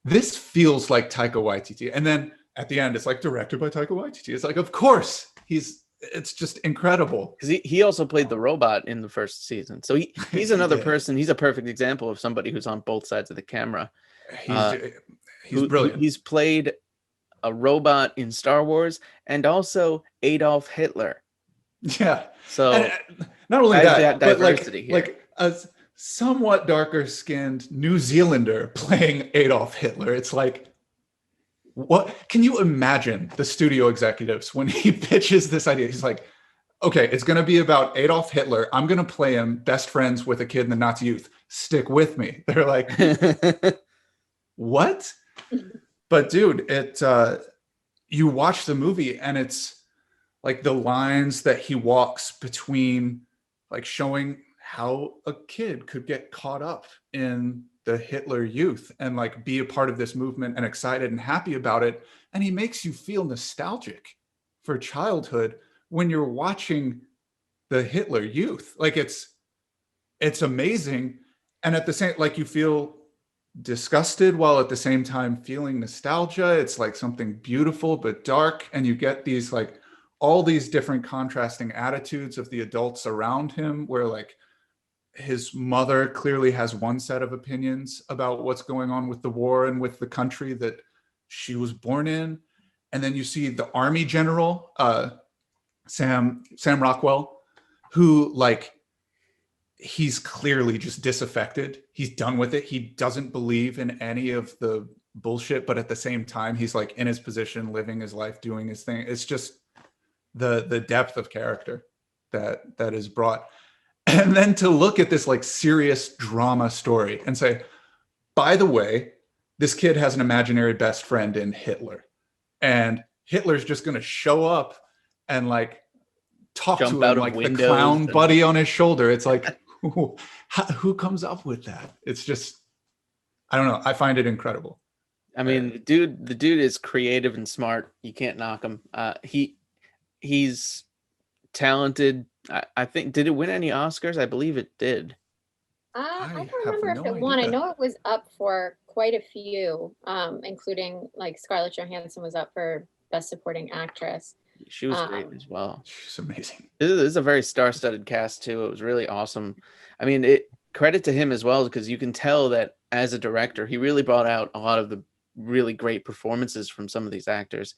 this feels like Taika Waititi. And then at the end, it's like directed by Taika Waititi. It's like, of course, it's just incredible. Because he also played the robot in the first season. So he's another person. He's a perfect example of somebody who's on both sides of the camera. He's brilliant. He's played a robot in Star Wars and also Adolf Hitler. Yeah. So and not only that, but diversity like a somewhat darker skinned New Zealander playing Adolf Hitler. It's like, what can you imagine the studio executives when he pitches this idea? He's like, okay, it's going to be about Adolf Hitler. I'm going to play him best friends with a kid in the Nazi youth. Stick with me. They're like, what? But dude, you watch the movie and it's like the lines that he walks between, like showing how a kid could get caught up in the Hitler youth and like be a part of this movement and excited and happy about it. And he makes you feel nostalgic for childhood when you're watching the Hitler youth. Like it's amazing. And at the same, like you feel disgusted while at the same time feeling nostalgia. It's like something beautiful but dark. And you get these like all these different contrasting attitudes of the adults around him, where like his mother clearly has one set of opinions about what's going on with the war and with the country that she was born in. And then you see the army general, Sam Rockwell, who like, he's clearly just disaffected. He's done with it. He doesn't believe in any of the bullshit, but at the same time, he's like in his position, living his life, doing his thing. It's just the depth of character that is brought. And then to look at this like serious drama story and say, by the way, this kid has an imaginary best friend in Hitler, and Hitler's just going to show up and like talk to him like the clown buddy on his shoulder. It's like, who comes up with that? It's just, I don't know. I find it incredible. I mean, the dude is creative and smart. You can't knock him. He's talented. I think, did it win any Oscars? I believe it did. I don't remember if it won. I know it was up for quite a few, including like Scarlett Johansson was up for Best Supporting Actress. She was great as well. She's amazing. This is a very star-studded cast too. It was really awesome. I mean, credit to him as well, because you can tell that as a director, he really brought out a lot of the really great performances from some of these actors.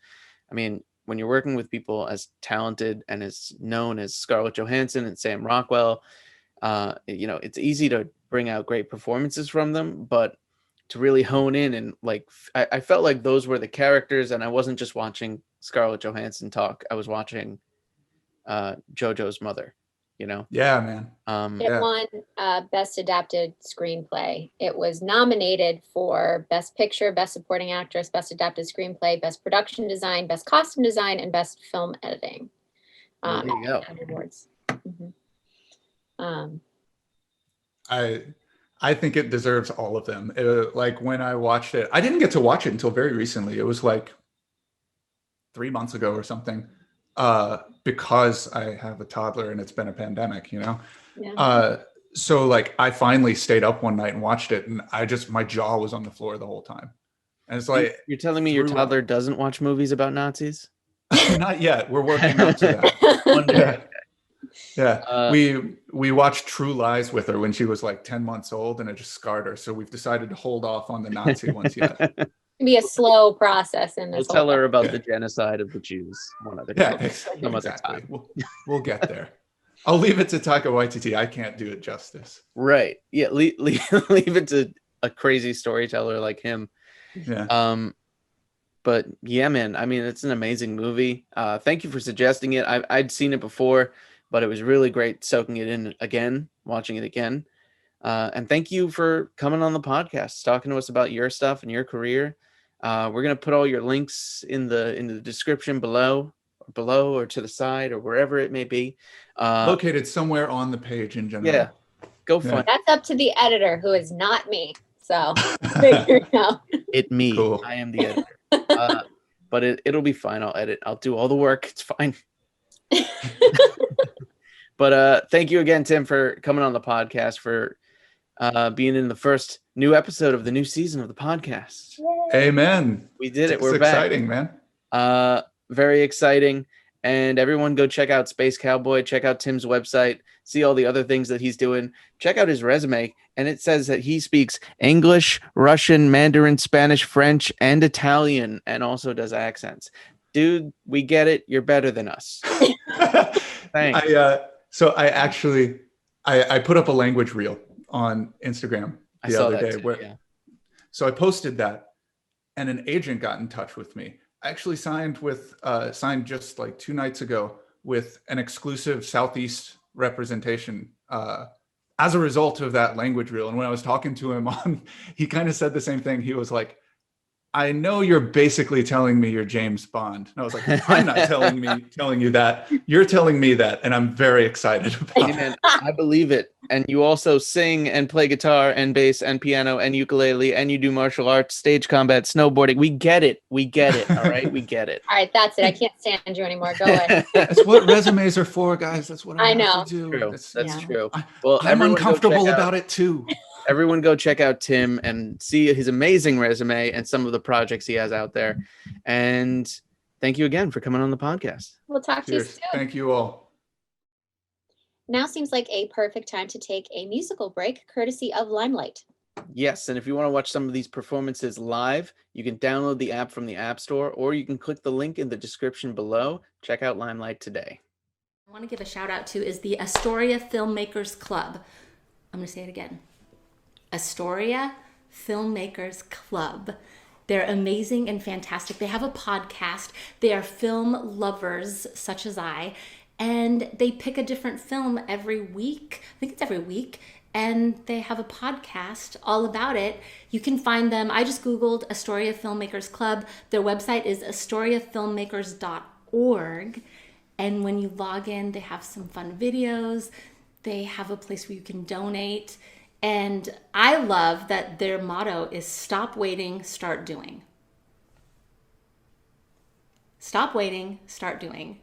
I mean, when you're working with people as talented and as known as Scarlett Johansson and Sam Rockwell, it's easy to bring out great performances from them, but to really hone in and like, I felt like those were the characters, and I wasn't just watching Scarlett Johansson talk. I was watching Jojo's mother, Yeah, man. It won Best Adapted Screenplay. It was nominated for Best Picture, Best Supporting Actress, Best Adapted Screenplay, Best Production Design, Best Costume Design, and Best Film Editing. There you go. Awards. Mm-hmm. I think it deserves all of them. Like when I watched it, I didn't get to watch it until very recently. It was like 3 months ago or something, because I have a toddler and it's been a pandemic, Yeah. So like I finally stayed up one night and watched it, and my jaw was on the floor the whole time. And it's like, you're telling me your toddler doesn't watch movies about Nazis? Not yet. We're working up to that. One day. Yeah. We watched True Lies with her when she was like 10 months old, and it just scarred her. So we've decided to hold off on the Nazi ones yet. Be a slow process in this. We'll tell her about the genocide of the Jews one other time. Yeah, exactly. Other time. We'll get there. I'll leave it to Taika Waititi. I can't do it justice. Right. Yeah. Leave it to a crazy storyteller like him. Yeah. But yeah, man. I mean, it's an amazing movie. Thank you for suggesting it. I'd seen it before, but it was really great soaking it in again, watching it again. And thank you for coming on the podcast, talking to us about your stuff and your career. We're going to put all your links in the description below or to the side or wherever it may be. Located somewhere on the page in general. Yeah. Go find. That's up to the editor, who is not me. So figure it out. It me. Cool. I am the editor. But it'll be fine. I'll edit. I'll do all the work. It's fine. But thank you again, Tim, for coming on the podcast, for being in the first new episode of the new season of the podcast. Yay. Amen. We did it. It's We're exciting, back. Man. Very exciting. And everyone go check out Space Cowboy. Check out Tim's website. See all the other things that he's doing. Check out his resume. And it says that he speaks English, Russian, Mandarin, Spanish, French, and Italian, and also does accents. Dude, we get it. You're better than us. Thanks. I put up a language reel on Instagram the other day. So I posted that, and an agent got in touch with me. I actually signed just like 2 nights ago with an exclusive Southeast representation as a result of that language reel. And when I was talking to him he kind of said the same thing. He was like, I know you're basically telling me you're James Bond. And I was like, I'm not telling you that. You're telling me that. And I'm very excited about it. I believe it. And you also sing and play guitar and bass and piano and ukulele, and you do martial arts, stage combat, snowboarding. We get it. All right. We get it. All right. That's it. I can't stand you anymore. Go away. That's what resumes are for, guys. That's what I know. have to do. True. That's true. Well, I'm uncomfortable about it too. Everyone go check out Tim and see his amazing resume and some of the projects he has out there. And thank you again for coming on the podcast. We'll talk to you soon. Thank you all. Now seems like a perfect time to take a musical break, courtesy of Limelight. Yes, and if you want to watch some of these performances live, you can download the app from the App Store, or you can click the link in the description below. Check out Limelight today. I want to give a shout out to is the Astoria Filmmakers Club. I'm going to say it again. Astoria Filmmakers Club. They're amazing and fantastic. They have a podcast. They are film lovers, such as I, and they pick a different film every week. I think it's every week. And they have a podcast all about it. You can find them. I just Googled Astoria Filmmakers Club. Their website is astoriafilmmakers.org. And when you log in, they have some fun videos. They have a place where you can donate. And I love that their motto is stop waiting, start doing. Stop waiting, start doing.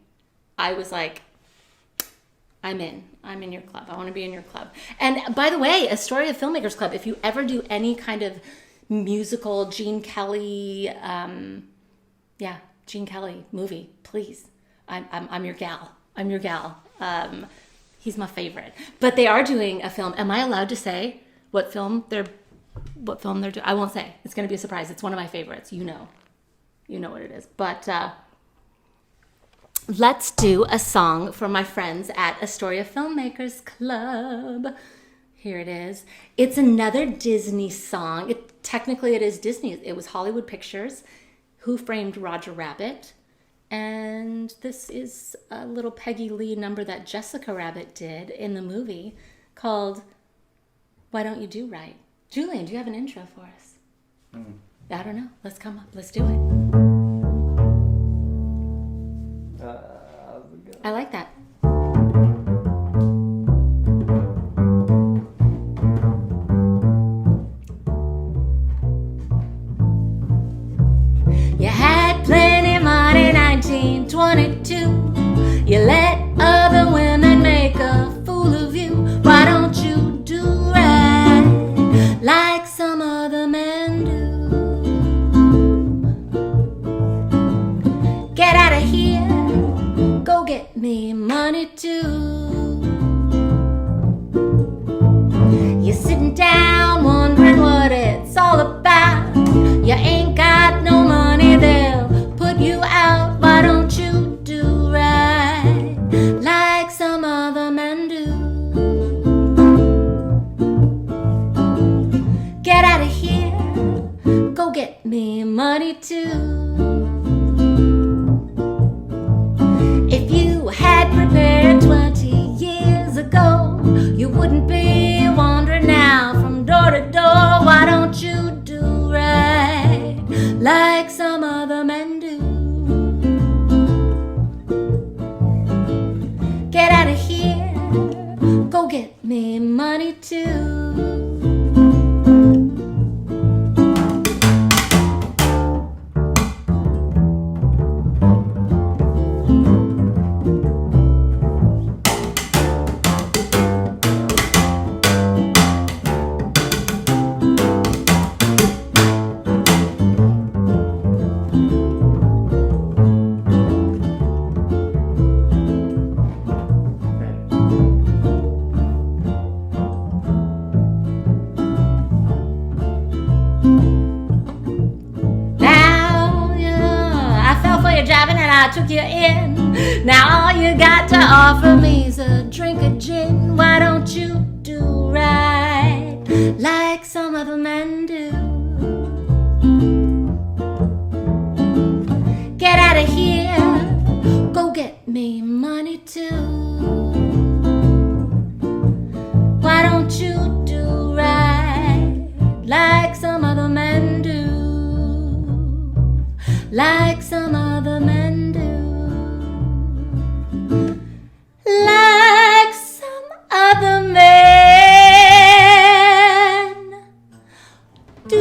I was like, I'm in your club. I want to be in your club. And by the way, Astoria Filmmakers Club, if you ever do any kind of musical Gene Kelly, Gene Kelly movie, please. I'm your gal. I'm your gal. He's my favorite. But they are doing a film. Am I allowed to say what film they're doing? I won't say. It's going to be a surprise. It's one of my favorites. You know what it is. But let's do a song for my friends at Astoria Filmmakers Club. Here it is. It's another Disney song. Technically it is Disney. It was Hollywood Pictures. Who Framed Roger Rabbit? And this is a little Peggy Lee number that Jessica Rabbit did in the movie called Why Don't You Do Right? Julian, do you have an intro for us? I don't know. Let's come up. Let's do it. I like that. You had plenty money, 1922. You let other women make a fool of you. Why don't you do right like some other men do? Get out of here, go get me money too. You're sitting down wondering what it's all about. You ain't got no money, they'll put you out. Why don't you do right like some other men do? Get out of here, go get me money too. If you had prepared 20 years ago, you wouldn't be wandering now from door to door. Why don't you do right like some other men do? Get out of here, go get me money too. you're driving and I took you in. Now all you got to offer me is a drink of gin. Why don't you do right like some other men do? Get out of here, go get me money too. Why don't you do right like some other men do? Like some other men do. Like some other men do.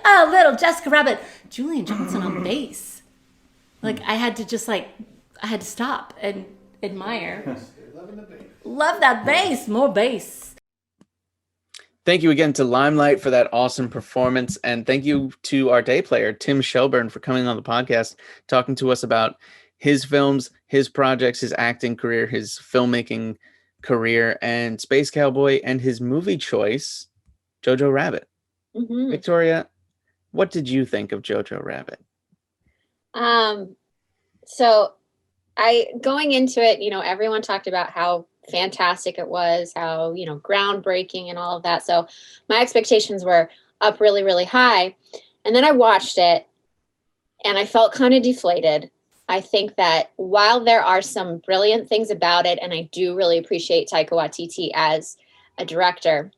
Oh, little Jessica Rabbit. Julian Johnson on bass. Like, I had to stop and admire. Love that bass. More bass. Thank you again to Limelight for that awesome performance. And thank you to our day player, Tim Shelburne, for coming on the podcast, talking to us about his films, his projects, his acting career, his filmmaking career, and Space Cowboy, and his movie choice, Jojo Rabbit. Mm-hmm. Victoria, what did you think of Jojo Rabbit? So going into it, everyone talked about how fantastic it was, how, groundbreaking and all of that. So my expectations were up really, really high. And then I watched it and I felt kind of deflated. I think that while there are some brilliant things about it, and I do really appreciate Taika Waititi as a director,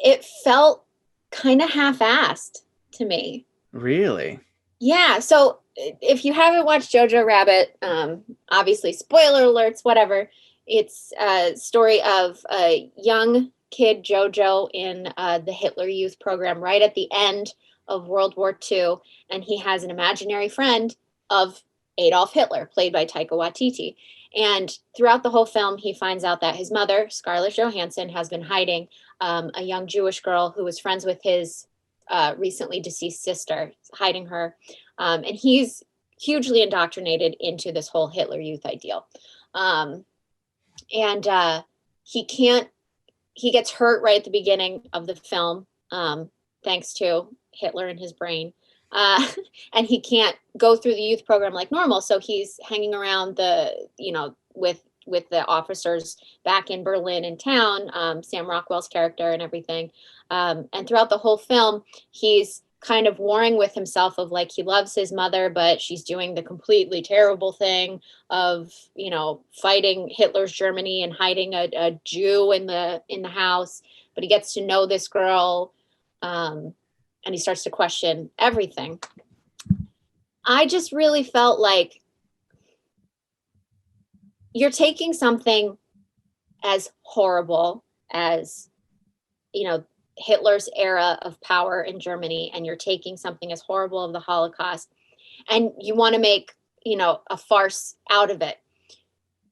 it felt kind of half-assed to me. Really? Yeah. So if you haven't watched Jojo Rabbit, obviously spoiler alerts, whatever. It's a story of a young kid, Jojo, in the Hitler Youth Program right at the end of World War II. And he has an imaginary friend of Adolf Hitler, played by Taika Waititi. And throughout the whole film, he finds out that his mother, Scarlett Johansson, has been hiding a young Jewish girl who was friends with his recently deceased sister, hiding her. And he's hugely indoctrinated into this whole Hitler Youth ideal. He gets hurt right at the beginning of the film, thanks to Hitler in his brain. And he can't go through the youth program like normal. So he's hanging around with the officers back in Berlin in town, Sam Rockwell's character and everything. And throughout the whole film, he's kind of warring with himself of like, he loves his mother, but she's doing the completely terrible thing of, fighting Hitler's Germany and hiding a Jew in the house. But he gets to know this girl, and he starts to question everything. I just really felt like you're taking something as horrible as, Hitler's era of power in Germany, and you're taking something as horrible of the Holocaust, and you want to make, a farce out of it.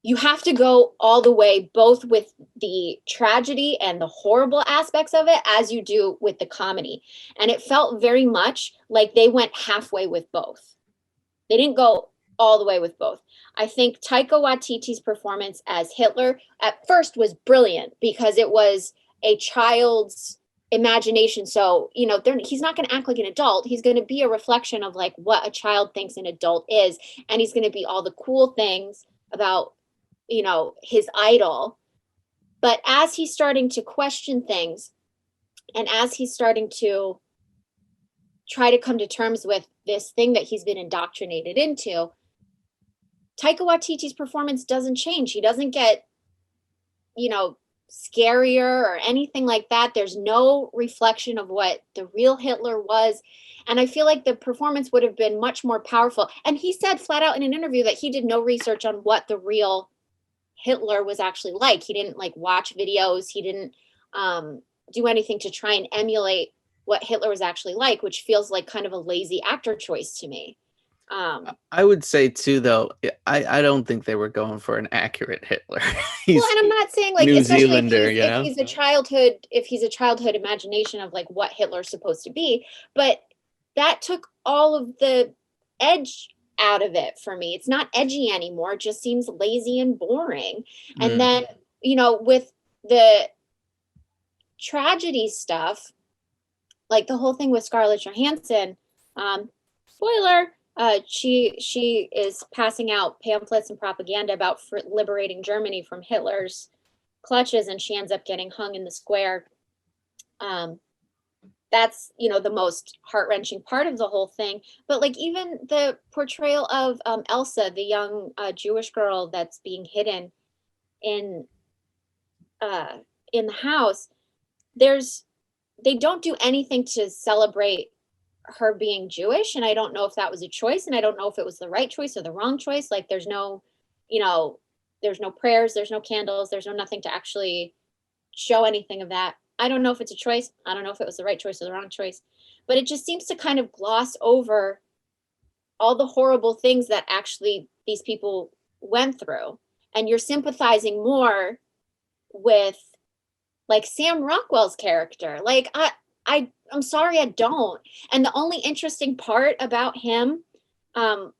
You have to go all the way, both with the tragedy and the horrible aspects of it, as you do with the comedy. And it felt very much like they went halfway with both. They didn't go all the way with both. I think Taika Waititi's performance as Hitler at first was brilliant because it was a child's imagination. So, he's not going to act like an adult. He's going to be a reflection of like what a child thinks an adult is. And he's going to be all the cool things about, his idol. But as he's starting to question things, and as he's starting to try to come to terms with this thing that he's been indoctrinated into, Taika Waititi's performance doesn't change. He doesn't get, scarier or anything like that. There's no reflection of what the real Hitler was. And I feel like the performance would have been much more powerful. And he said flat out in an interview that he did no research on what the real Hitler was actually like. He didn't watch videos. He didn't do anything to try and emulate what Hitler was actually like, which feels like kind of a lazy actor choice to me. I would say too, though, I don't think they were going for an accurate Hitler. Well, and I'm not saying New especially Zealander, if he's a childhood imagination of what Hitler's supposed to be, but that took all of the edge out of it for me. It's not edgy anymore. It just seems lazy and boring. And then with the tragedy stuff, like the whole thing with Scarlett Johansson, spoiler, she is passing out pamphlets and propaganda about liberating Germany from Hitler's clutches, and she ends up getting hung in the square. That's, the most heart-wrenching part of the whole thing. But like even the portrayal of Elsa, the young Jewish girl that's being hidden in the house, they don't do anything to celebrate her being Jewish, and I don't know if that was a choice, and I don't know if it was the right choice or the wrong choice. Like there's no prayers, there's no candles, there's no nothing to actually show anything of that. I don't know if it's a choice. I don't know if it was the right choice or the wrong choice, but it just seems to kind of gloss over all the horrible things that actually these people went through. And you're sympathizing more with like Sam Rockwell's character. Like I'm sorry, I don't. And the only interesting part about him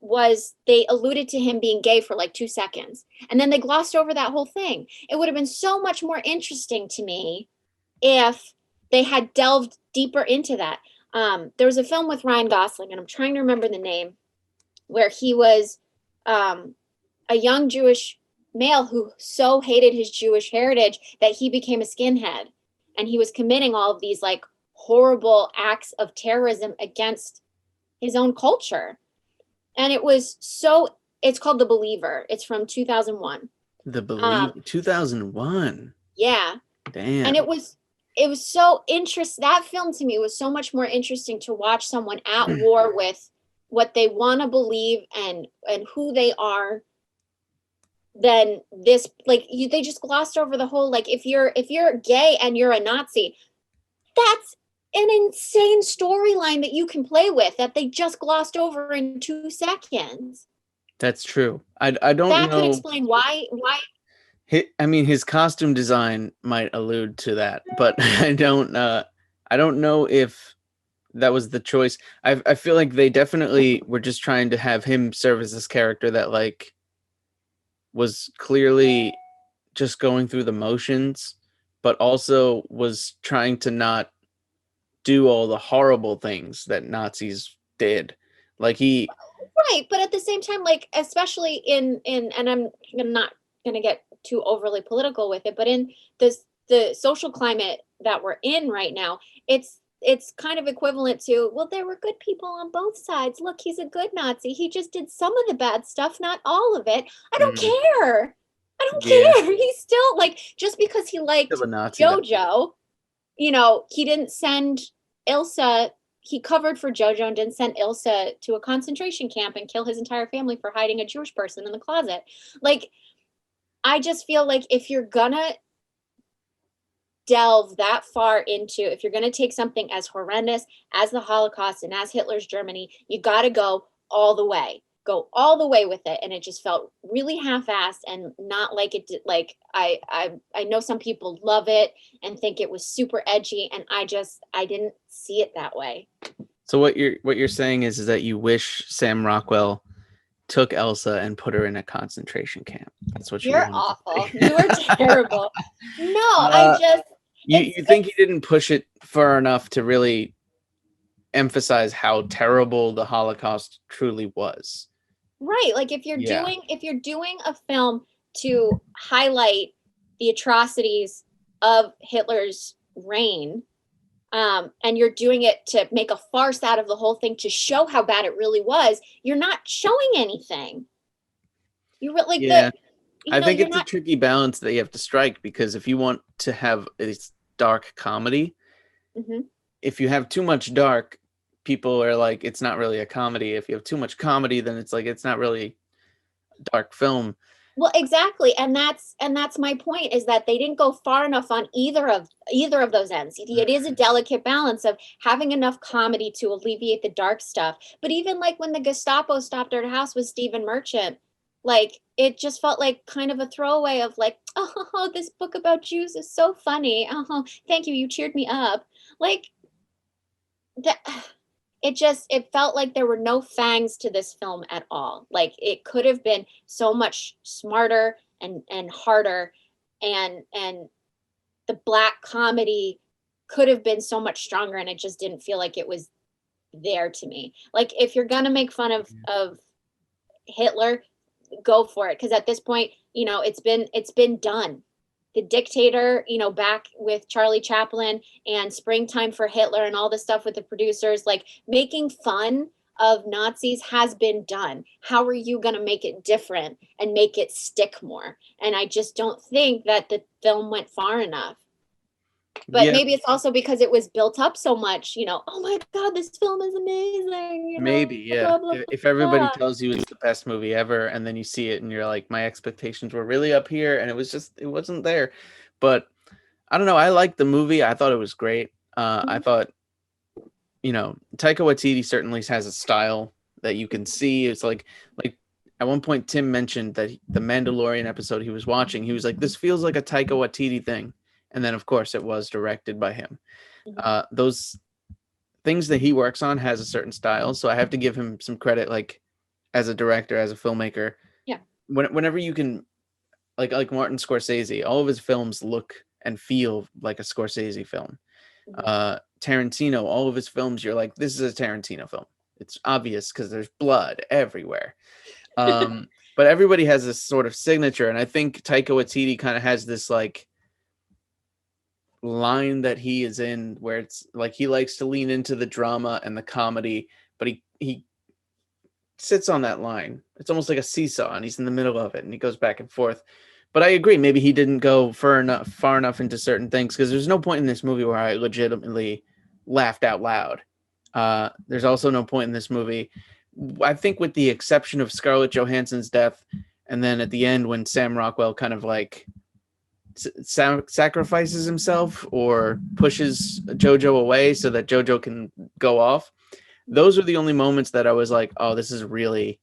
was they alluded to him being gay for like 2 seconds, and then they glossed over that whole thing. It would have been so much more interesting to me if they had delved deeper into that. There was a film with Ryan Gosling, and I'm trying to remember the name, where he was a young Jewish male who so hated his Jewish heritage that he became a skinhead, and he was committing all of these like horrible acts of terrorism against his own culture. And it's called The Believer. It's from 2001. The Believer, 2001. Yeah. Damn. And it was so interesting. That film to me was so much more interesting to watch someone at war with what they want to believe and who they are than this. Like they just glossed over the whole, like if you're gay and you're a Nazi, that's an insane storyline that you can play with that they just glossed over in 2 seconds. That's true. I don't know. That could explain why. His costume design might allude to that, but I don't know if that was the choice. I feel like they definitely were just trying to have him serve as this character that like was clearly just going through the motions, but also was trying to not do all the horrible things that Nazis did. Like right, but at the same time, like especially in and I'm not gonna get too overly political with it, but in the social climate that we're in right now, it's kind of equivalent to, well, there were good people on both sides. Look, he's a good Nazi. He just did some of the bad stuff, not all of it. I don't care. I don't care. He's still like, just because he liked Jojo, he didn't send Ilsa. He covered for Jojo and didn't send Ilsa to a concentration camp and kill his entire family for hiding a Jewish person in the closet. Like, I just feel like if you're gonna delve that far into, if you're gonna take something as horrendous as the Holocaust and as Hitler's Germany, you gotta go all the way. Go all the way with it. And it just felt really half-assed and not like it did. Like I know some people love it and think it was super edgy, and I didn't see it that way. So what you're saying is that you wish Sam Rockwell took Elsa and put her in a concentration camp. That's what you're awful. You are terrible. No, you think he didn't push it far enough to really emphasize how terrible the Holocaust truly was. Right. Like if you're doing a film to highlight the atrocities of Hitler's reign, and you're doing it to make a farce out of the whole thing to show how bad it really was, you're not showing anything. You really I think it's a tricky balance that you have to strike, because if you want to have a dark comedy, if you have too much dark, people are like, it's not really a comedy. If you have too much comedy, then it's like, it's not really a dark film. Well, exactly. And that's my point, is that they didn't go far enough on either of those ends. It is a delicate balance of having enough comedy to alleviate the dark stuff. But even like when the Gestapo stopped our house with Stephen Merchant, like it just felt like kind of a throwaway of like, oh, this book about Jews is so funny. Oh, thank you. You cheered me up. Like that. It felt like there were no fangs to this film at all. Like it could have been so much smarter and harder and the Black comedy could have been so much stronger, and it just didn't feel like it was there to me. Like, if you're gonna make fun of Hitler, go for it, because at this point, you know, it's been done. The Dictator, you know, back with Charlie Chaplin, and Springtime for Hitler, and all the stuff with the producers, like, making fun of Nazis has been done. How are you going to make it different and make it stick more? And I just don't think that the film went far enough. But maybe it's also because it was built up so much, you know, oh my God, this film is amazing. You know, Maybe, yeah. blah, blah, blah, If everybody blah. tells you it's the best movie ever, and then you see it and you're like, my expectations were really up here, and it wasn't there. But I don't know. I liked the movie. I thought it was great. I thought, you know, Taika Waititi certainly has a style that you can see. It's like at one point Tim mentioned that the Mandalorian episode he was watching, he was like, this feels like a Taika Waititi thing. And then, of course, it was directed by him. Those things that he works on has a certain style. So I have to give him some credit, like, as a director, as a filmmaker. Yeah. Whenever you can, like Martin Scorsese, all of his films look and feel like a Scorsese film. Tarantino, all of his films, you're like, this is a Tarantino film. It's obvious because there's blood everywhere. But everybody has this sort of signature. And I think Taika Waititi kind of has this, like, line that he is in where it's like he likes to lean into the drama and the comedy, but he sits on that line. It's almost like a seesaw, and he's in the middle of it, and he goes back and forth. But I agree, maybe he didn't go far enough into certain things, because there's no point in this movie where I legitimately laughed out loud. There's also no point in this movie, I think, with the exception of Scarlett Johansson's death, and then at the end when Sam Rockwell kind of like sacrifices himself or pushes Jojo away so that Jojo can go off. Those are the only moments that I was like, oh, this was really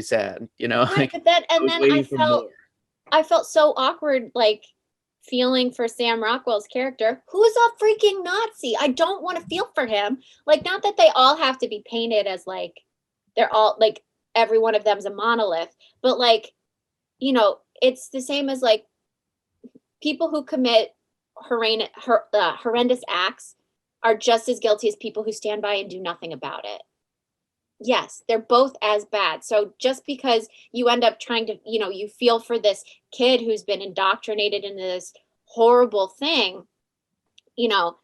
sad, you know? Right, but then I felt so awkward, like, feeling for Sam Rockwell's character, who's a freaking Nazi. I don't want to feel for him. Like, not that they all have to be painted as, like, they're all, like, every one of them's a monolith, but, like, you know, it's the same as, like, people who commit horrendous acts are just as guilty as people who stand by and do nothing about it. Yes, they're both as bad. So just because you end up trying to, you know, you feel for this kid who's been indoctrinated into this horrible thing, you know,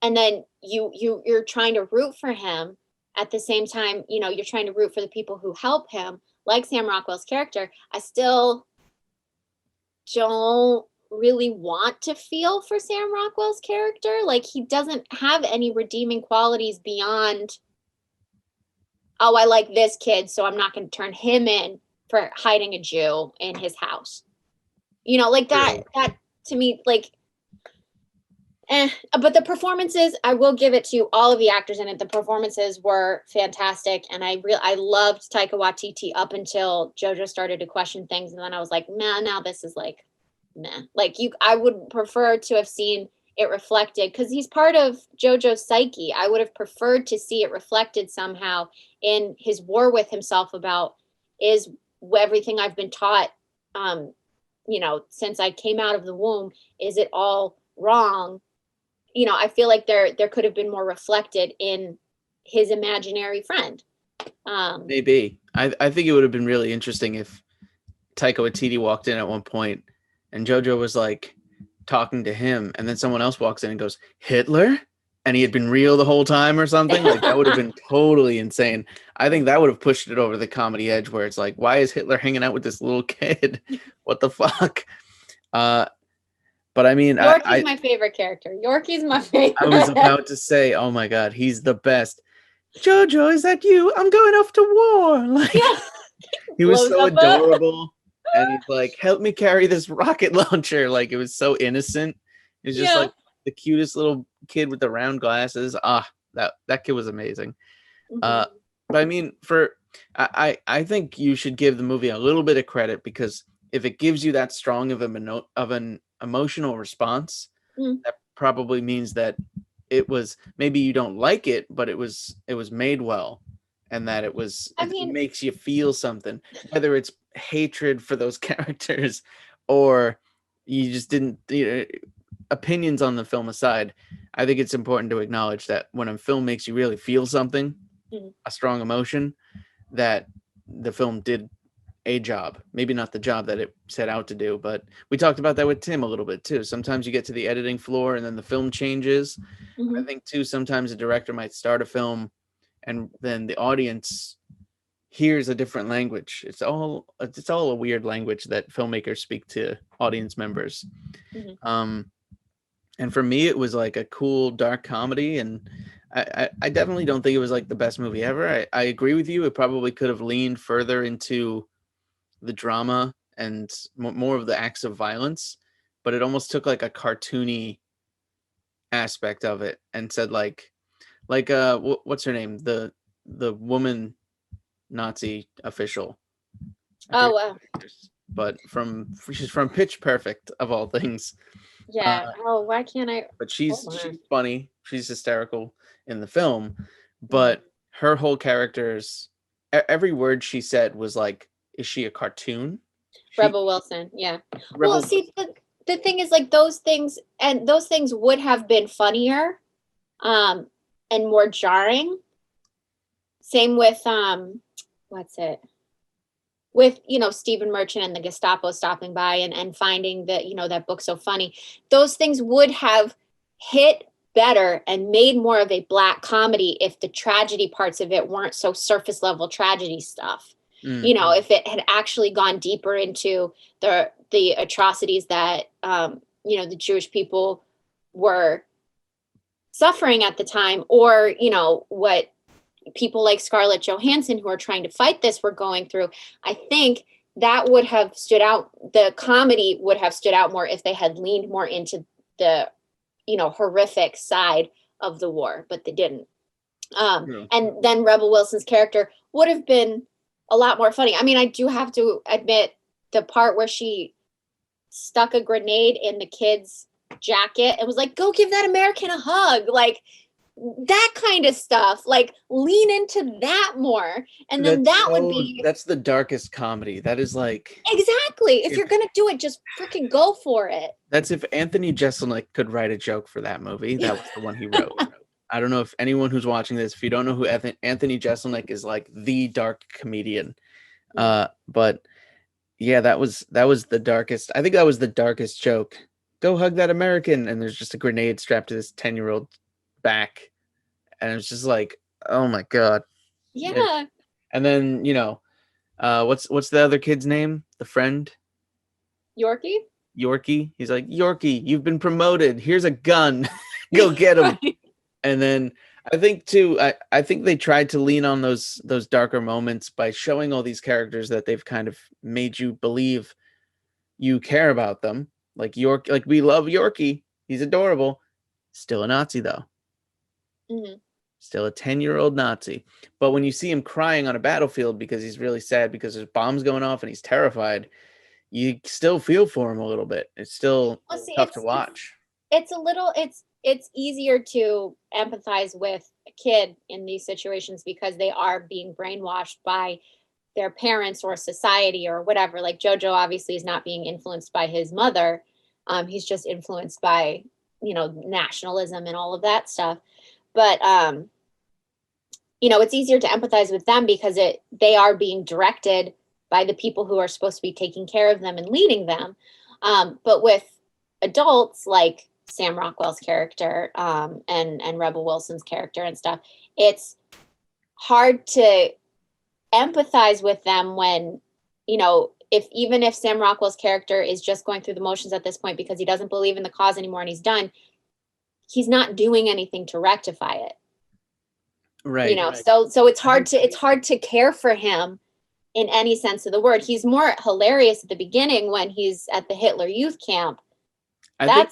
and then you're trying to root for him at the same time, you know, you're trying to root for the people who help him, like Sam Rockwell's character. I still don't really want to feel for Sam Rockwell's character. Like, he doesn't have any redeeming qualities beyond, oh, I like this kid, so I'm not going to turn him in for hiding a Jew in his house. You know, like that to me, like, but the performances, I will give it to all of the actors in it. The performances were fantastic, and I loved Taika Waititi up until Jojo started to question things, and then I was like, man, now this is like, nah. Like, I would prefer to have seen it reflected, because he's part of Jojo's psyche. I would have preferred to see it reflected somehow in his war with himself about, is everything I've been taught, you know, since I came out of the womb, is it all wrong? You know, I feel like there could have been more reflected in his imaginary friend. Maybe. I think it would have been really interesting if Taika Waititi walked in at one point and Jojo was like talking to him, and then someone else walks in and goes, Hitler? And he had been real the whole time or something. Like, that would have been totally insane. I think that would have pushed it over the comedy edge, where it's like, why is Hitler hanging out with this little kid? What the fuck? But I mean, Yorkie's my favorite character. Yorkie's my favorite. I was about to say, oh my God, he's the best. Jojo, is that you? I'm going off to war. Like, yeah. He was so adorable. And he's like, help me carry this rocket launcher. Like, it was so innocent. It was just like the cutest little kid with the round glasses. That kid was amazing. But I mean, I think you should give the movie a little bit of credit, because if it gives you that strong of an emotional response, that probably means that it was, maybe you don't like it, but it was made well, and that it makes you feel something, whether it's hatred for those characters or you just didn't. Opinions on the film aside, I think it's important to acknowledge that when a film makes you really feel something, a strong emotion, that the film did a job. Maybe not the job that it set out to do, but we talked about that with Tim a little bit too. Sometimes you get to the editing floor and then the film changes. I think too, sometimes a director might start a film and then the audience hears a different language. It's all a weird language that filmmakers speak to audience members. And for me, it was like a cool dark comedy, and I definitely don't think it was like the best movie ever. I agree with you. It probably could have leaned further into the drama and more of the acts of violence, but it almost took like a cartoony aspect of it and said what's her name, the woman Nazi official. Oh wow. But she's from Pitch Perfect of all things. Yeah. Why can't I? But she's funny. She's hysterical in the film, but her whole character's every word she said was like, is she a cartoon? Rebel Wilson. Yeah. Well, see, the thing is, like, those things would have been funnier, and more jarring. Same with with Stephen Merchant and the Gestapo stopping by and finding that that book so funny. Those things would have hit better and made more of a black comedy if the tragedy parts of it weren't so surface level tragedy stuff. If it had actually gone deeper into the atrocities that the Jewish people were suffering at the time, or what people like Scarlett Johansson who are trying to fight this were going through, I think that would have stood out. The comedy would have stood out more if they had leaned more into the horrific side of the war, but they didn't. And then Rebel Wilson's character would have been a lot more funny. I mean, I do have to admit, the part where she stuck a grenade in the kid's jacket and was like, go give that American a hug, like that kind of stuff, like lean into that more, and then that's the darkest comedy. That is like, exactly, if you're gonna do it, just freaking go for it. That's if Anthony Jeselnik could write a joke for that movie, that was the one he wrote. I don't know if anyone who's watching this, if you don't know who Anthony Jeselnik is, like the dark comedian, but yeah, that was the darkest. I think that was the darkest joke. Go hug that American, and there's just a grenade strapped to this 10-year-old back, and it's just like, oh my god. Yeah. And then what's the other kid's name, the friend? Yorkie. He's like, Yorkie, you've been promoted, here's a gun. Go get him. Right. And then I think too, I think they tried to lean on those darker moments by showing all these characters that they've kind of made you believe you care about them, like we love Yorkie, he's adorable, still a Nazi though. Still a 10-year-old Nazi. But when you see him crying on a battlefield because he's really sad because there's bombs going off and he's terrified, you still feel for him a little bit. It's still tough to watch. It's easier to empathize with a kid in these situations because they are being brainwashed by their parents or society or whatever. Like Jojo obviously is not being influenced by his mother. He's just influenced by, nationalism and all of that stuff. But, it's easier to empathize with them because they are being directed by the people who are supposed to be taking care of them and leading them. But with adults like Sam Rockwell's character and Rebel Wilson's character and stuff, it's hard to empathize with them when, if Sam Rockwell's character is just going through the motions at this point because he doesn't believe in the cause anymore and he's done, he's not doing anything to rectify it. Right. So it's hard to care for him in any sense of the word. He's more hilarious at the beginning when he's at the Hitler Youth Camp. I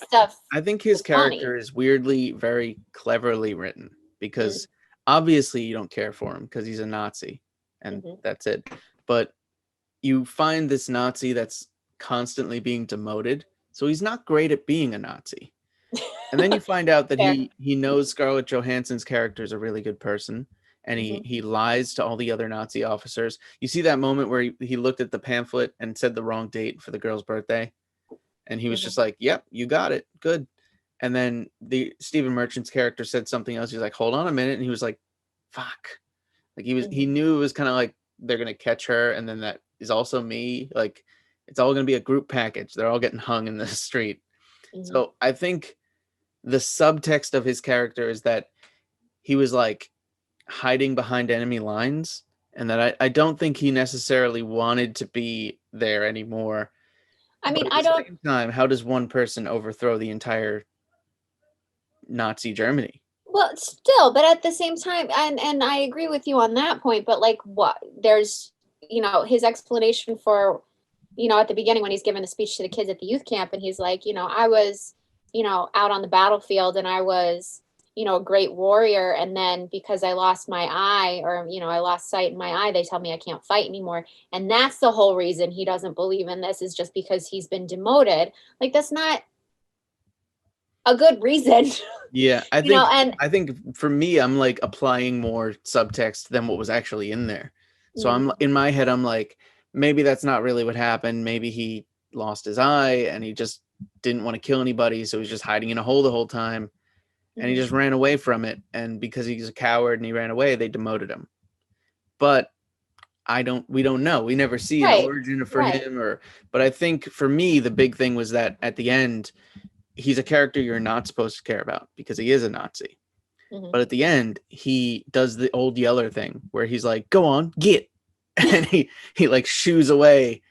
think his character is weirdly, very cleverly written because obviously you don't care for him because he's a Nazi and that's it. But you find this Nazi that's constantly being demoted. So he's not great at being a Nazi. And then you find out that he knows Scarlett Johansson's character is a really good person. And he lies to all the other Nazi officers. You see that moment where he looked at the pamphlet and said the wrong date for the girl's birthday. And he was just like, yep, you got it. Good. And then the Stephen Merchant's character said something else. He's like, hold on a minute. And he was like, fuck. Like he knew it was kind of like they're going to catch her. And then that is also me. Like it's all going to be a group package. They're all getting hung in the street. So I think the subtext of his character is that he was like hiding behind enemy lines, and that I don't think he necessarily wanted to be there anymore. I mean, but at the same time, how does one person overthrow the entire Nazi Germany? Well, still, but at the same time, and I agree with you on that point, but like what there's, his explanation for, at the beginning when he's giving the speech to the kids at the youth camp, and he's like, I was, out on the battlefield, and I was, a great warrior. And then because I lost my eye, or, I lost sight in my eye, they tell me I can't fight anymore. And that's the whole reason he doesn't believe in this, is just because he's been demoted. Like, that's not a good reason. Yeah, I think for me, I'm like applying more subtext than what was actually in there. So I'm in my head, I'm like, maybe that's not really what happened. Maybe he lost his eye and he just didn't want to kill anybody, so he's just hiding in a hole the whole time, and he just ran away from it. And because he's a coward and he ran away, they demoted him. But we don't know. We never see an origin for him. But I think for me, the big thing was that at the end, he's a character you're not supposed to care about because he is a Nazi. But at the end, he does the old Yeller thing where he's like, go on, get. And he like shoos away.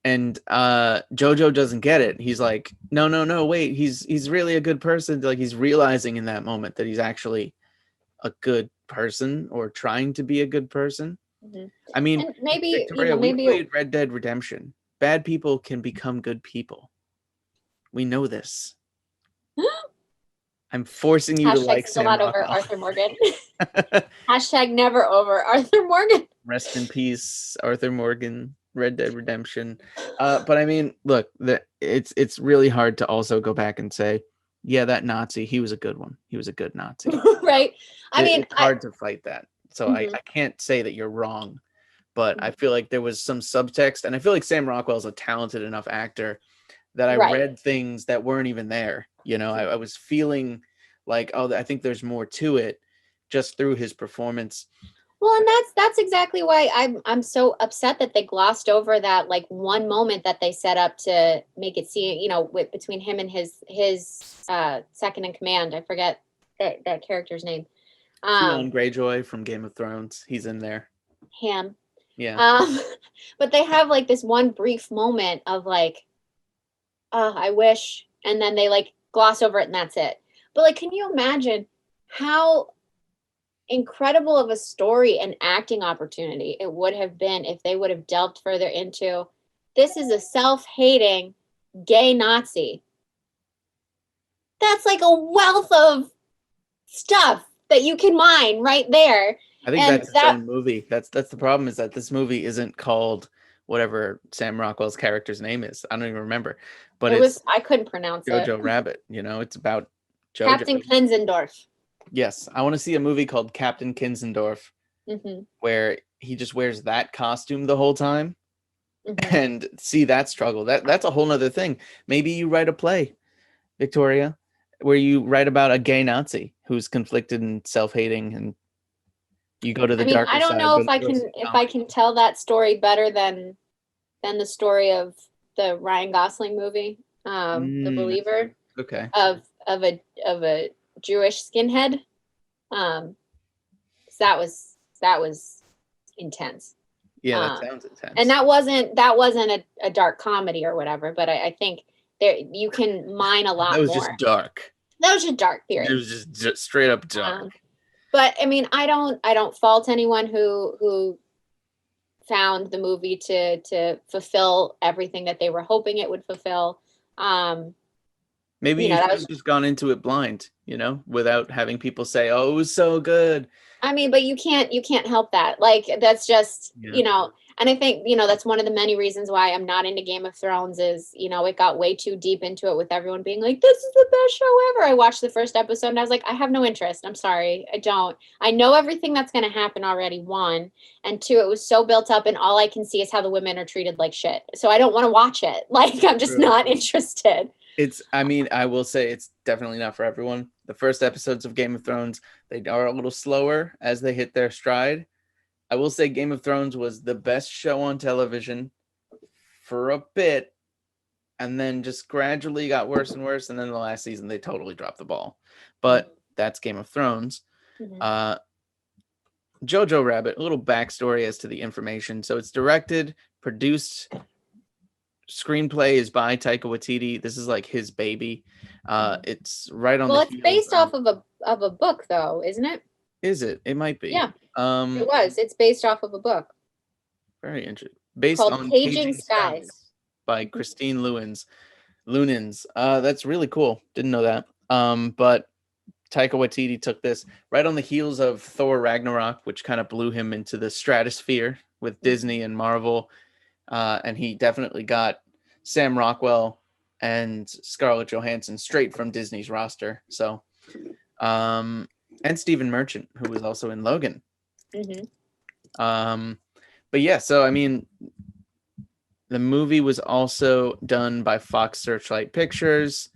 And Jojo doesn't get it. He's like, no, wait, he's really a good person. Like, he's realizing in that moment that he's actually a good person, or trying to be a good person. I mean, and maybe Victoria, we played Red Dead Redemption. Bad people can become good people. We know this. I'm forcing you to like Sam not over Arthur Morgan. Hashtag never over Arthur Morgan. Rest in peace, Arthur Morgan. Red Dead Redemption. But I mean, look, it's really hard to also go back and say, yeah, that Nazi, he was a good one. He was a good Nazi. Right. I mean, it's hard to fight that. So I can't say that you're wrong, but I feel like there was some subtext, and I feel like Sam Rockwell's a talented enough actor that I read things that weren't even there. I was feeling like, oh, I think there's more to it just through his performance. Well, and that's exactly why I'm so upset that they glossed over that like one moment that they set up to make it seem, between him and his second in command. I forget that character's name. Theon Greyjoy from Game of Thrones. He's in there. Ham. Yeah. But they have like this one brief moment of like, oh, I wish, and then they like gloss over it and that's it. But like, can you imagine how incredible of a story and acting opportunity it would have been if they would have delved further into, this is a self-hating gay Nazi. That's like a wealth of stuff that you can mine right there. I think that's its own movie. That's the problem, is that this movie isn't called whatever Sam Rockwell's character's name is. I don't even remember. But I couldn't pronounce it. Jojo Rabbit. It's about Jojo. Captain Klenzendorf. Yes, I want to see a movie called Captain Kinsendorf, where he just wears that costume the whole time, and see that struggle. That's a whole nother thing. Maybe you write a play, Victoria, where you write about a gay Nazi who's conflicted and self-hating, and you go to the darker side. I don't know if I can tell that story better than the story of the Ryan Gosling movie, The Believer. Okay. Of a Jewish skinhead. That was intense. Yeah, that sounds intense. And that wasn't a dark comedy or whatever, but I think there you can mine a lot more. That was just dark. That was just dark, period. It was just straight up dark. But I mean, I don't fault anyone who found the movie to fulfill everything that they were hoping it would fulfill. Maybe you should have just gone into it blind, without having people say, "Oh, it was so good." I mean, but you can't help that. Like, that's just, And I think, that's one of the many reasons why I'm not into Game of Thrones is, it got way too deep into it with everyone being like, this is the best show ever. I watched the first episode and I was like, I have no interest. I'm sorry. I don't. I know everything that's going to happen already, one. And two, it was so built up and all I can see is how the women are treated like shit. So I don't want to watch it. Like, I'm just not interested. I will say it's definitely not for everyone. The first episodes of Game of Thrones, they are a little slower as they hit their stride. I will say Game of Thrones was the best show on television for a bit, and then just gradually got worse and worse. And then the last season, they totally dropped the ball. But that's Game of Thrones. Mm-hmm. Jojo Rabbit, a little backstory as to the information. So it's directed, produced, screenplay is by Taika Waititi. This is like his baby. It's right on. Well, it's based off of a book, though, isn't it? Is it? It might be. Yeah. It was. It's based off of a book. Very interesting. Based called on Caging Skies by Christine Lunins. That's really cool. Didn't know that. But Taika Waititi took this right on the heels of Thor Ragnarok, which kind of blew him into the stratosphere with Disney and Marvel. And he definitely got Sam Rockwell and Scarlett Johansson straight from Disney's roster. So, and Stephen Merchant, who was also in Logan. Mm-hmm. But yeah, so I mean, the movie was also done by Fox Searchlight Pictures,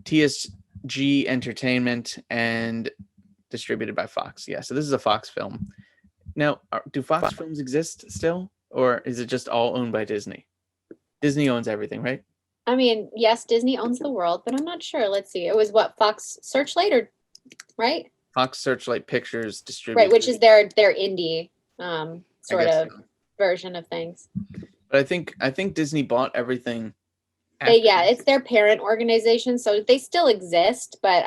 TSG Entertainment, and distributed by Fox. Yeah, so this is a Fox film. Now, do Fox films exist still? Or is it just all owned by Disney? Disney owns everything, right? I mean, yes, Disney owns the world, but I'm not sure. Let's see. It was what, Fox Searchlight, right? Fox Searchlight Pictures distributed. Right, which is their indie sort of version of things. But I think Disney bought everything. It's their parent organization, so they still exist, but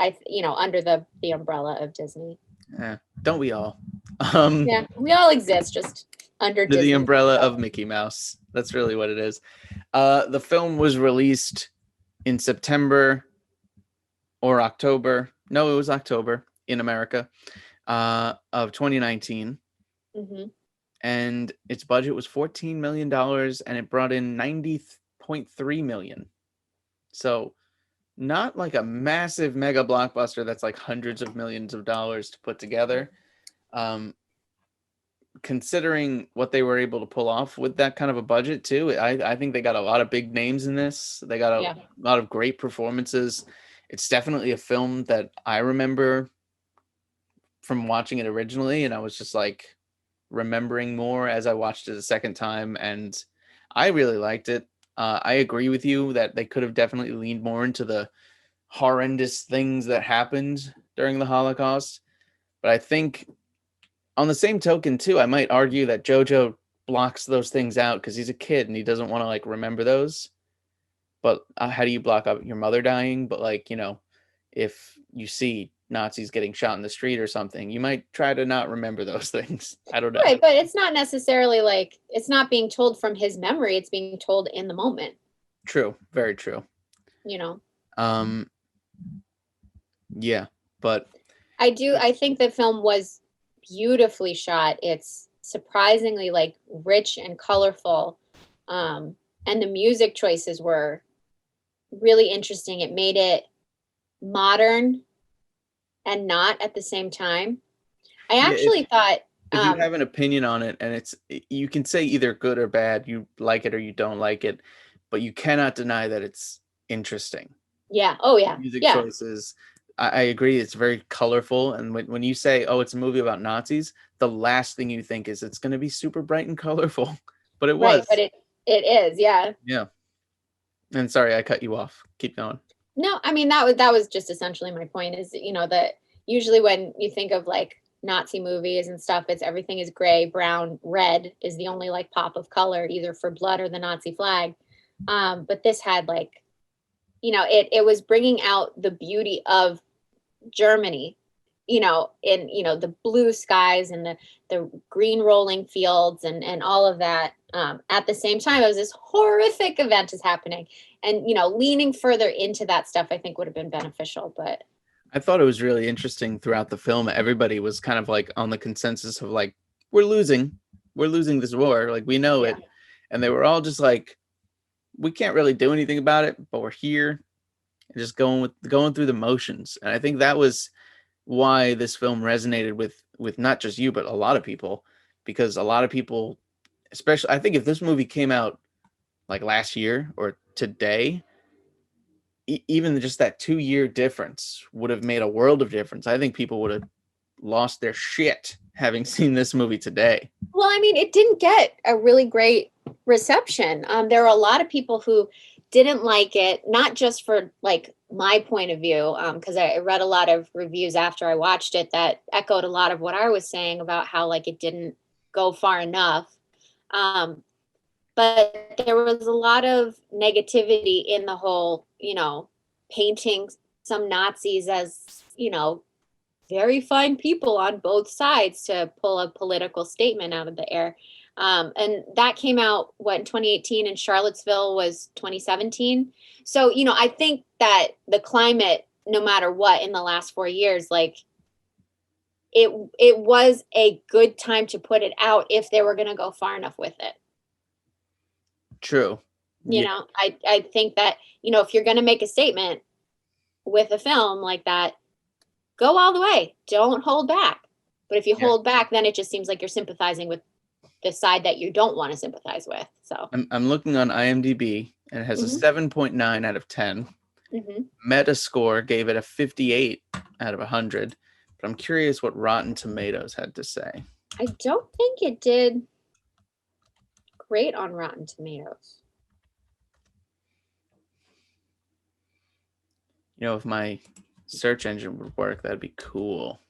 under the umbrella of Disney. Yeah, don't we all? Yeah, we all exist, just under the umbrella of Mickey Mouse. That's really what it is. The film was released in September or October. No, it was October in America of 2019. Mm-hmm. And its budget was $14 million and it brought in $90.3 million. So not like a massive mega blockbuster that's like hundreds of millions of dollars to put together. Considering what they were able to pull off with that kind of a budget too, I think they got a lot of big names in this. They got a lot of great performances. It's definitely a film that I remember from watching it originally, and I was just like remembering more as I watched it a second time, and I really liked it. I agree with you that they could have definitely leaned more into the horrendous things that happened during the Holocaust, but I think on the same token, too, I might argue that Jojo blocks those things out because he's a kid and he doesn't want to like remember those. But how do you block out your mother dying? But like, if you see Nazis getting shot in the street or something, you might try to not remember those things. I don't know. Right, but it's not necessarily like it's not being told from his memory. It's being told in the moment. True. Very true. Yeah, but I think the film was beautifully shot. It's surprisingly like rich and colorful, and the music choices were really interesting. It made it modern and not at the same time. I actually thought if you have an opinion on it, and you can say either good or bad, you like it or you don't like it, but you cannot deny that it's interesting. Yeah. Oh yeah. Music choices. I agree. It's very colorful. And when you say, oh, it's a movie about Nazis, the last thing you think is it's going to be super bright and colorful. But it was. Right, but it is. Yeah. Yeah. And sorry, I cut you off. Keep going. No, I mean, that was just essentially my point is, that usually when you think of like Nazi movies and stuff, it's everything is gray, brown, red is the only like pop of color, either for blood or the Nazi flag. But this had like, it was bringing out the beauty of Germany, in the blue skies and the green rolling fields and all of that. At the same time, it was this horrific event is happening, and leaning further into that stuff, I think would have been beneficial. But I thought it was really interesting throughout the film. Everybody was kind of like on the consensus of like, we're losing, we're losing this war. Like, we know it. And they were all just like, we can't really do anything about it, but we're here and just going through the motions. And I think that was why this film resonated with not just you, but a lot of people, because a lot of people, especially, I think if this movie came out like last year or today, even just that 2-year difference would have made a world of difference. I think people would have lost their shit having seen this movie today. Well, I mean, it didn't get a really great reception. There were a lot of people who didn't like it, not just for like my point of view, because I read a lot of reviews after I watched it that echoed a lot of what I was saying about how like it didn't go far enough. But there was a lot of negativity in the whole, painting some Nazis as, very fine people on both sides to pull a political statement out of the air. And that came out, in 2018, and Charlottesville was 2017. So, I think that the climate, no matter what, in the last 4 years, like it was a good time to put it out if they were going to go far enough with it. True. I think that, if you're going to make a statement with a film like that, go all the way. Don't hold back. But if you hold back, then it just seems like you're sympathizing with the side that you don't want to sympathize with. So I'm looking on IMDb, and it has a 7.9 out of 10. Metascore gave it a 58 out of 100. But I'm curious what Rotten Tomatoes had to say. I don't think it did great on Rotten Tomatoes. If my search engine would work, that'd be cool.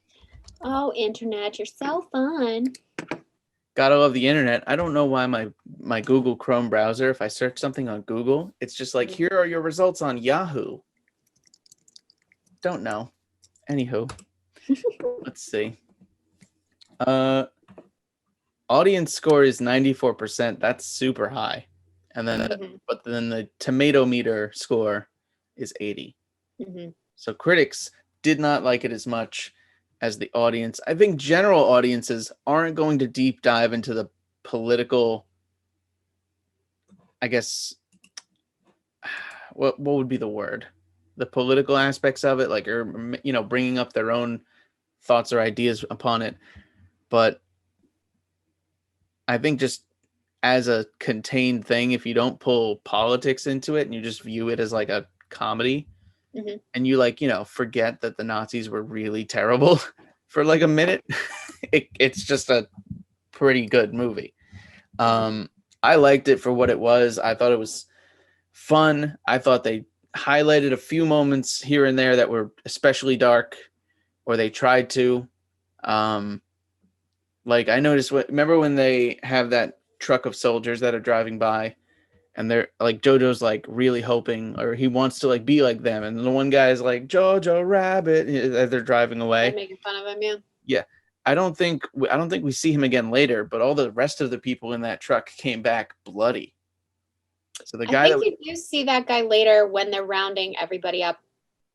Oh, internet, you're so fun. Gotta love the internet. I don't know why my Google Chrome browser, if I search something on Google, it's just like, here are your results on Yahoo. Don't know. Anywho, let's see. Audience score is 94%. That's super high. And then, but then the tomato meter score is 80. So critics did not like it as much as the audience. I think general audiences aren't going to deep dive into the political, I guess, what would be the word? The political aspects of it, like, or, bringing up their own thoughts or ideas upon it. But I think just as a contained thing, if you don't pull politics into it and you just view it as like a comedy, and you forget that the Nazis were really terrible for like a minute, it's just a pretty good movie. I liked it for what it was. I thought it was fun. I thought they highlighted a few moments here and there that were especially dark, or they tried to. Like, I noticed, remember when they have that truck of soldiers that are driving by, and they're like, Jojo's like really hoping, or he wants to like be like them, and the one guy is like, Jojo Rabbit, as they're driving away. They're making fun of him, yeah. I don't think we see him again later, but all the rest of the people in that truck came back bloody. So the guy, you do see that guy later when they're rounding everybody up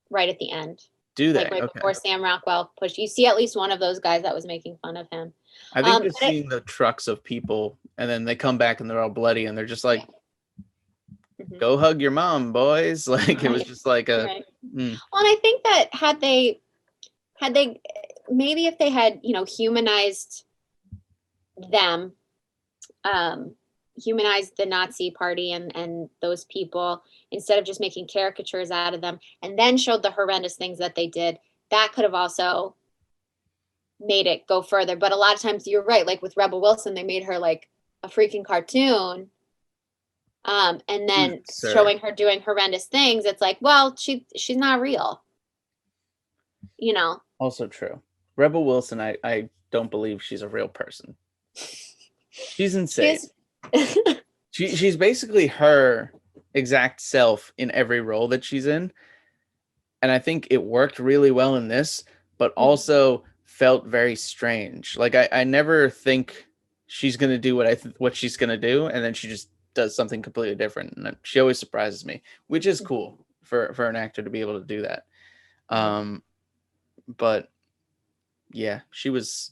right at the end. Do they? Like right before Sam Rockwell pushed. You see at least one of those guys that was making fun of him. I think just seeing the trucks of people, and then they come back and they're all bloody, and they're just like, go hug your mom, boys. Like, it was just like a. Right. Well, and I think that had they maybe if they had humanized them, humanized the Nazi party and those people, instead of just making caricatures out of them, and then showed the horrendous things that they did, that could have also made it go further. But a lot of times, you're right, like with Rebel Wilson, they made her like a freaking cartoon, and then showing her doing horrendous things. It's like, well, she's not real, Also true. Rebel Wilson, I don't believe she's a real person. She's insane. She's basically her exact self in every role that she's in. And I think it worked really well in this, but also felt very strange. Like, I never think she's going to do what she's going to do, and then she just does something completely different. And she always surprises me, which is cool for an actor to be able to do that. But yeah, she was,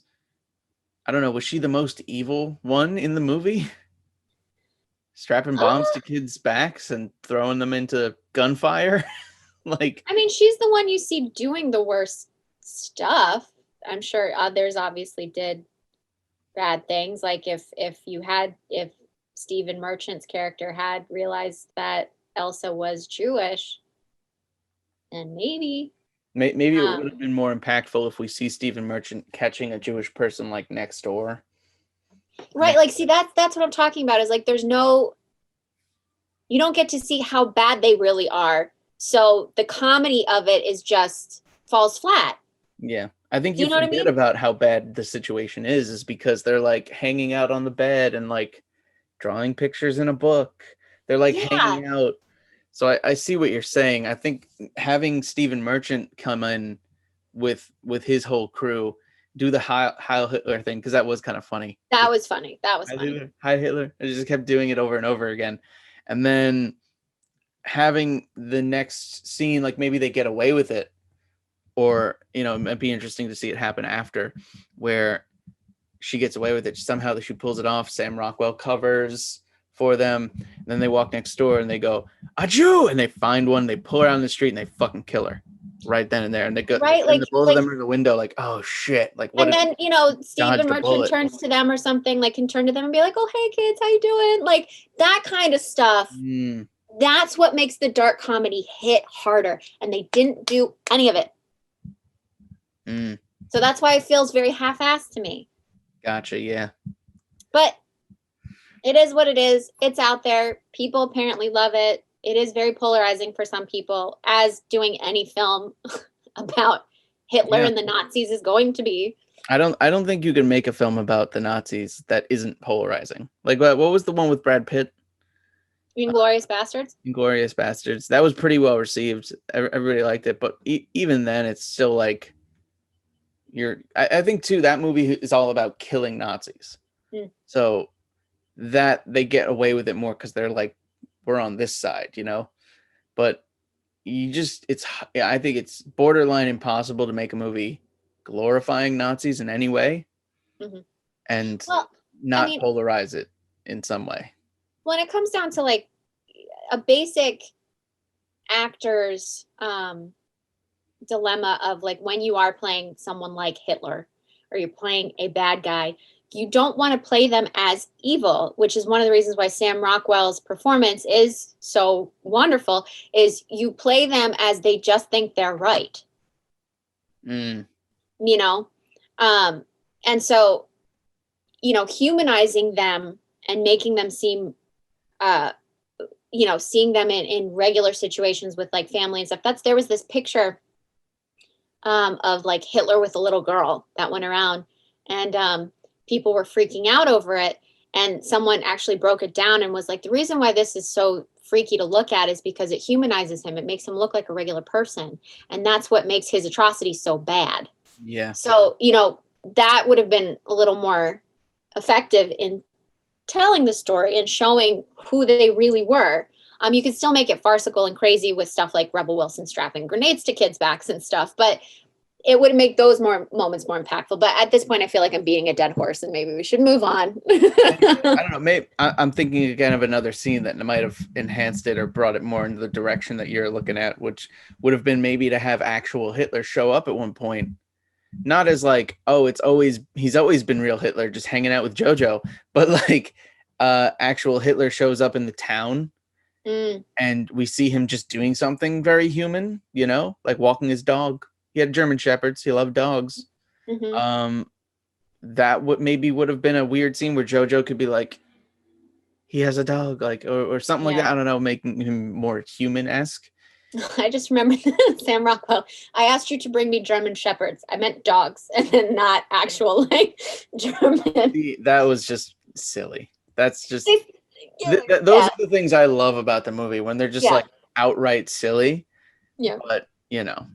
I don't know, was she the most evil one in the movie? Strapping bombs to kids' backs and throwing them into gunfire? Like, I mean, she's the one you see doing the worst stuff. I'm sure others obviously did bad things. Like if Stephen Merchant's character had realized that Elsa was Jewish, and maybe maybe it would have been more impactful if we see Stephen Merchant catching a Jewish person like next door. Right, like, see, that's what I'm talking about, is like you don't get to see how bad they really are. So the comedy of it is just falls flat. Yeah. I think Do you know what I forget mean? about how bad the situation is because they're like hanging out on the bed and like drawing pictures in a book. They're like hanging out. So I see what you're saying. I think having Stephen Merchant come in with his whole crew, do the Heil Hitler thing, because that was kind of funny. That was funny. Hi Hitler. I just kept doing it over and over again. And then having the next scene, like maybe they get away with it, or, you know, it might be interesting to see it happen after, where she gets away with it. Somehow she pulls it off. Sam Rockwell covers for them. And then they walk next door and they go, a Jew! And they find one, they pull her out on the street and they fucking kill her right then and there. And they go, right, like, both of them are in the window, like, oh shit. Like, what? And then, you know, Stephen dodged a Merchant bullet. turns to them or something, like, can turn to them and be like, oh, hey kids, how you doing? Like, that kind of stuff. That's what makes the dark comedy hit harder. And they didn't do any of it. So that's why it feels very half-assed to me. Gotcha, yeah. But it is what it is. It's out there. People apparently love it. It is very polarizing for some people, as doing any film about Hitler and the Nazis is going to be. I don't think you can make a film about the Nazis that isn't polarizing. Like, what was the one with Brad Pitt? Inglourious Bastards? Inglourious Bastards. That was pretty well received. Everybody liked it. But even then, it's still like, I think too, that movie is all about killing Nazis. So that they get away with it more because they're like, we're on this side, you know. But I think it's borderline impossible to make a movie glorifying Nazis in any way and polarize it in some way. When it comes down to like a basic actor's dilemma of like, when you are playing someone like Hitler or you're playing a bad guy, you don't want to play them as evil, which is one of the reasons why Sam Rockwell's performance is so wonderful, is you play them as they just think they're right. You know? And so, you know, humanizing them and making them seem, you know, seeing them in regular situations with like family and stuff. There was this picture of like Hitler with a little girl that went around, and people were freaking out over it. And someone actually broke it down and was like, the reason why this is so freaky to look at is because it humanizes him. It makes him look like a regular person. And that's what makes his atrocities so bad. Yeah. So, you know, that would have been a little more effective in telling the story and showing who they really were. You could still make it farcical and crazy with stuff like Rebel Wilson strapping grenades to kids' backs and stuff, but it would make those moments more impactful. But at this point, I feel like I'm beating a dead horse, and maybe we should move on. I don't know. Maybe I'm thinking again of another scene that might have enhanced it or brought it more into the direction that you're looking at, which would have been maybe to have actual Hitler show up at one point. Not as like, oh, he's always been real Hitler, just hanging out with Jojo, but like actual Hitler shows up in the town and we see him just doing something very human, you know, like walking his dog. He had German Shepherds. He loved dogs. That would have been a weird scene where Jojo could be like, he has a dog, like, or something like that. I don't know, making him more human-esque. I just remember Sam Rockwell. I asked you to bring me German Shepherds. I meant dogs, and then not actual like German. That was just silly. That's just those are the things I love about the movie, when they're just like outright silly. Yeah. But you know,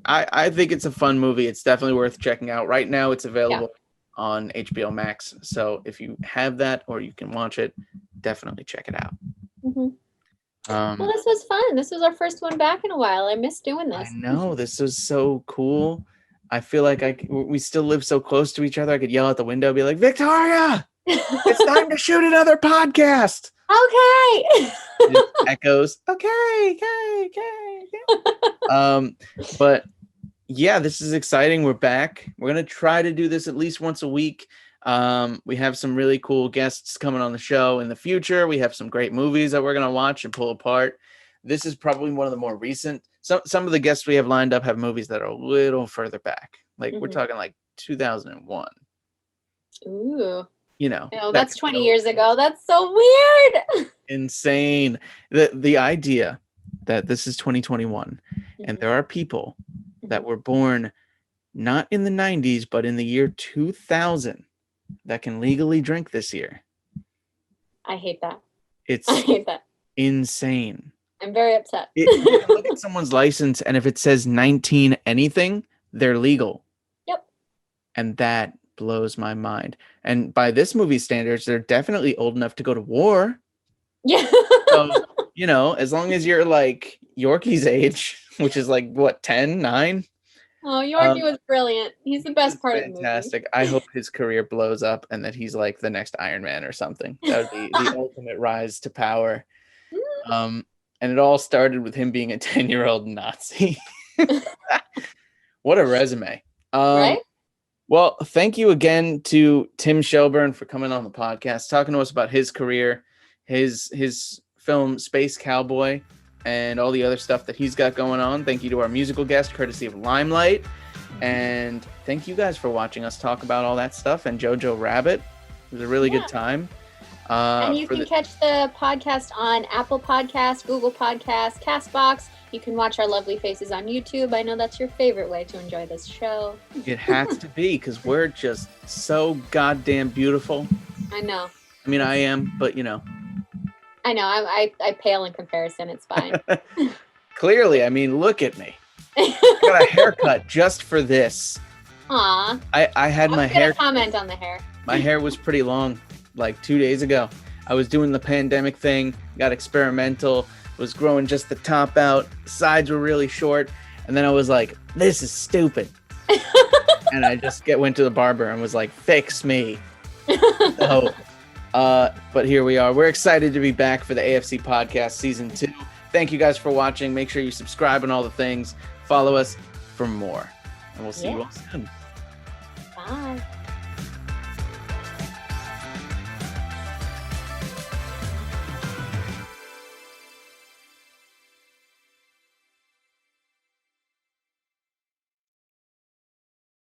I think it's a fun movie. It's definitely worth checking out. Right now it's available on HBO Max. So if you have that or you can watch it, definitely check it out. Well, this was fun. This was our first one back in a while. I miss doing this. I know, this was so cool. I feel like we still live so close to each other. I could yell out the window, be like, Victoria, it's time to shoot another podcast. Okay. It echoes. Okay. But yeah, this is exciting. We're back. We're going to try to do this at least once a week. We have some really cool guests coming on the show in the future. We have some great movies that we're going to watch and pull apart. This is probably one of the more recent. Some of the guests we have lined up have movies that are a little further back. Like we're talking like 2001. Ooh. You know, that's 20 years ago. That's so weird. Insane. The idea that this is 2021 and there are people that were born not in the 90s, but in the year 2000 that can legally drink this year. I hate that. I hate that. Insane. I'm very upset. You can look at someone's license, and if it says 19 anything, they're legal. Yep. And that blows my mind. And by this movie standards, they're definitely old enough to go to war. Yeah. So, you know, as long as you're like Yorkie's age, which is like, what, 10, 9? Oh, Yorkie was brilliant. He's the best part of the movie. Fantastic. I hope his career blows up and that he's like the next Iron Man or something. That would be the ultimate rise to power. And it all started with him being a 10-year-old Nazi. What a resume. Right? Well, thank you again to Tim Shelburne for coming on the podcast, talking to us about his career, his film Space Cowboy, and all the other stuff that he's got going on. Thank you to our musical guest, courtesy of Limelight. And thank you guys for watching us talk about all that stuff and Jojo Rabbit. It was a really good time. And you can catch the podcast on Apple Podcasts, Google Podcasts, Castbox. You can watch our lovely faces on YouTube. I know that's your favorite way to enjoy this show. It has to be, because we're just so goddamn beautiful. I know. I mean, I am, but you know. I know. I pale in comparison. It's fine. Clearly, I mean, look at me. I got a haircut just for this. Aw. I had my hair. Comment on the hair. My hair was pretty long, like 2 days ago. I was doing the pandemic thing, got experimental, was growing just the top out, sides were really short, and then I was like, this is stupid. And I just went to the barber and was like, fix me. So, but here we are. We're excited to be back for the AFC Podcast Season 2. Thank you guys for watching. Make sure you subscribe and all the things. Follow us for more. And we'll see you all soon. Bye.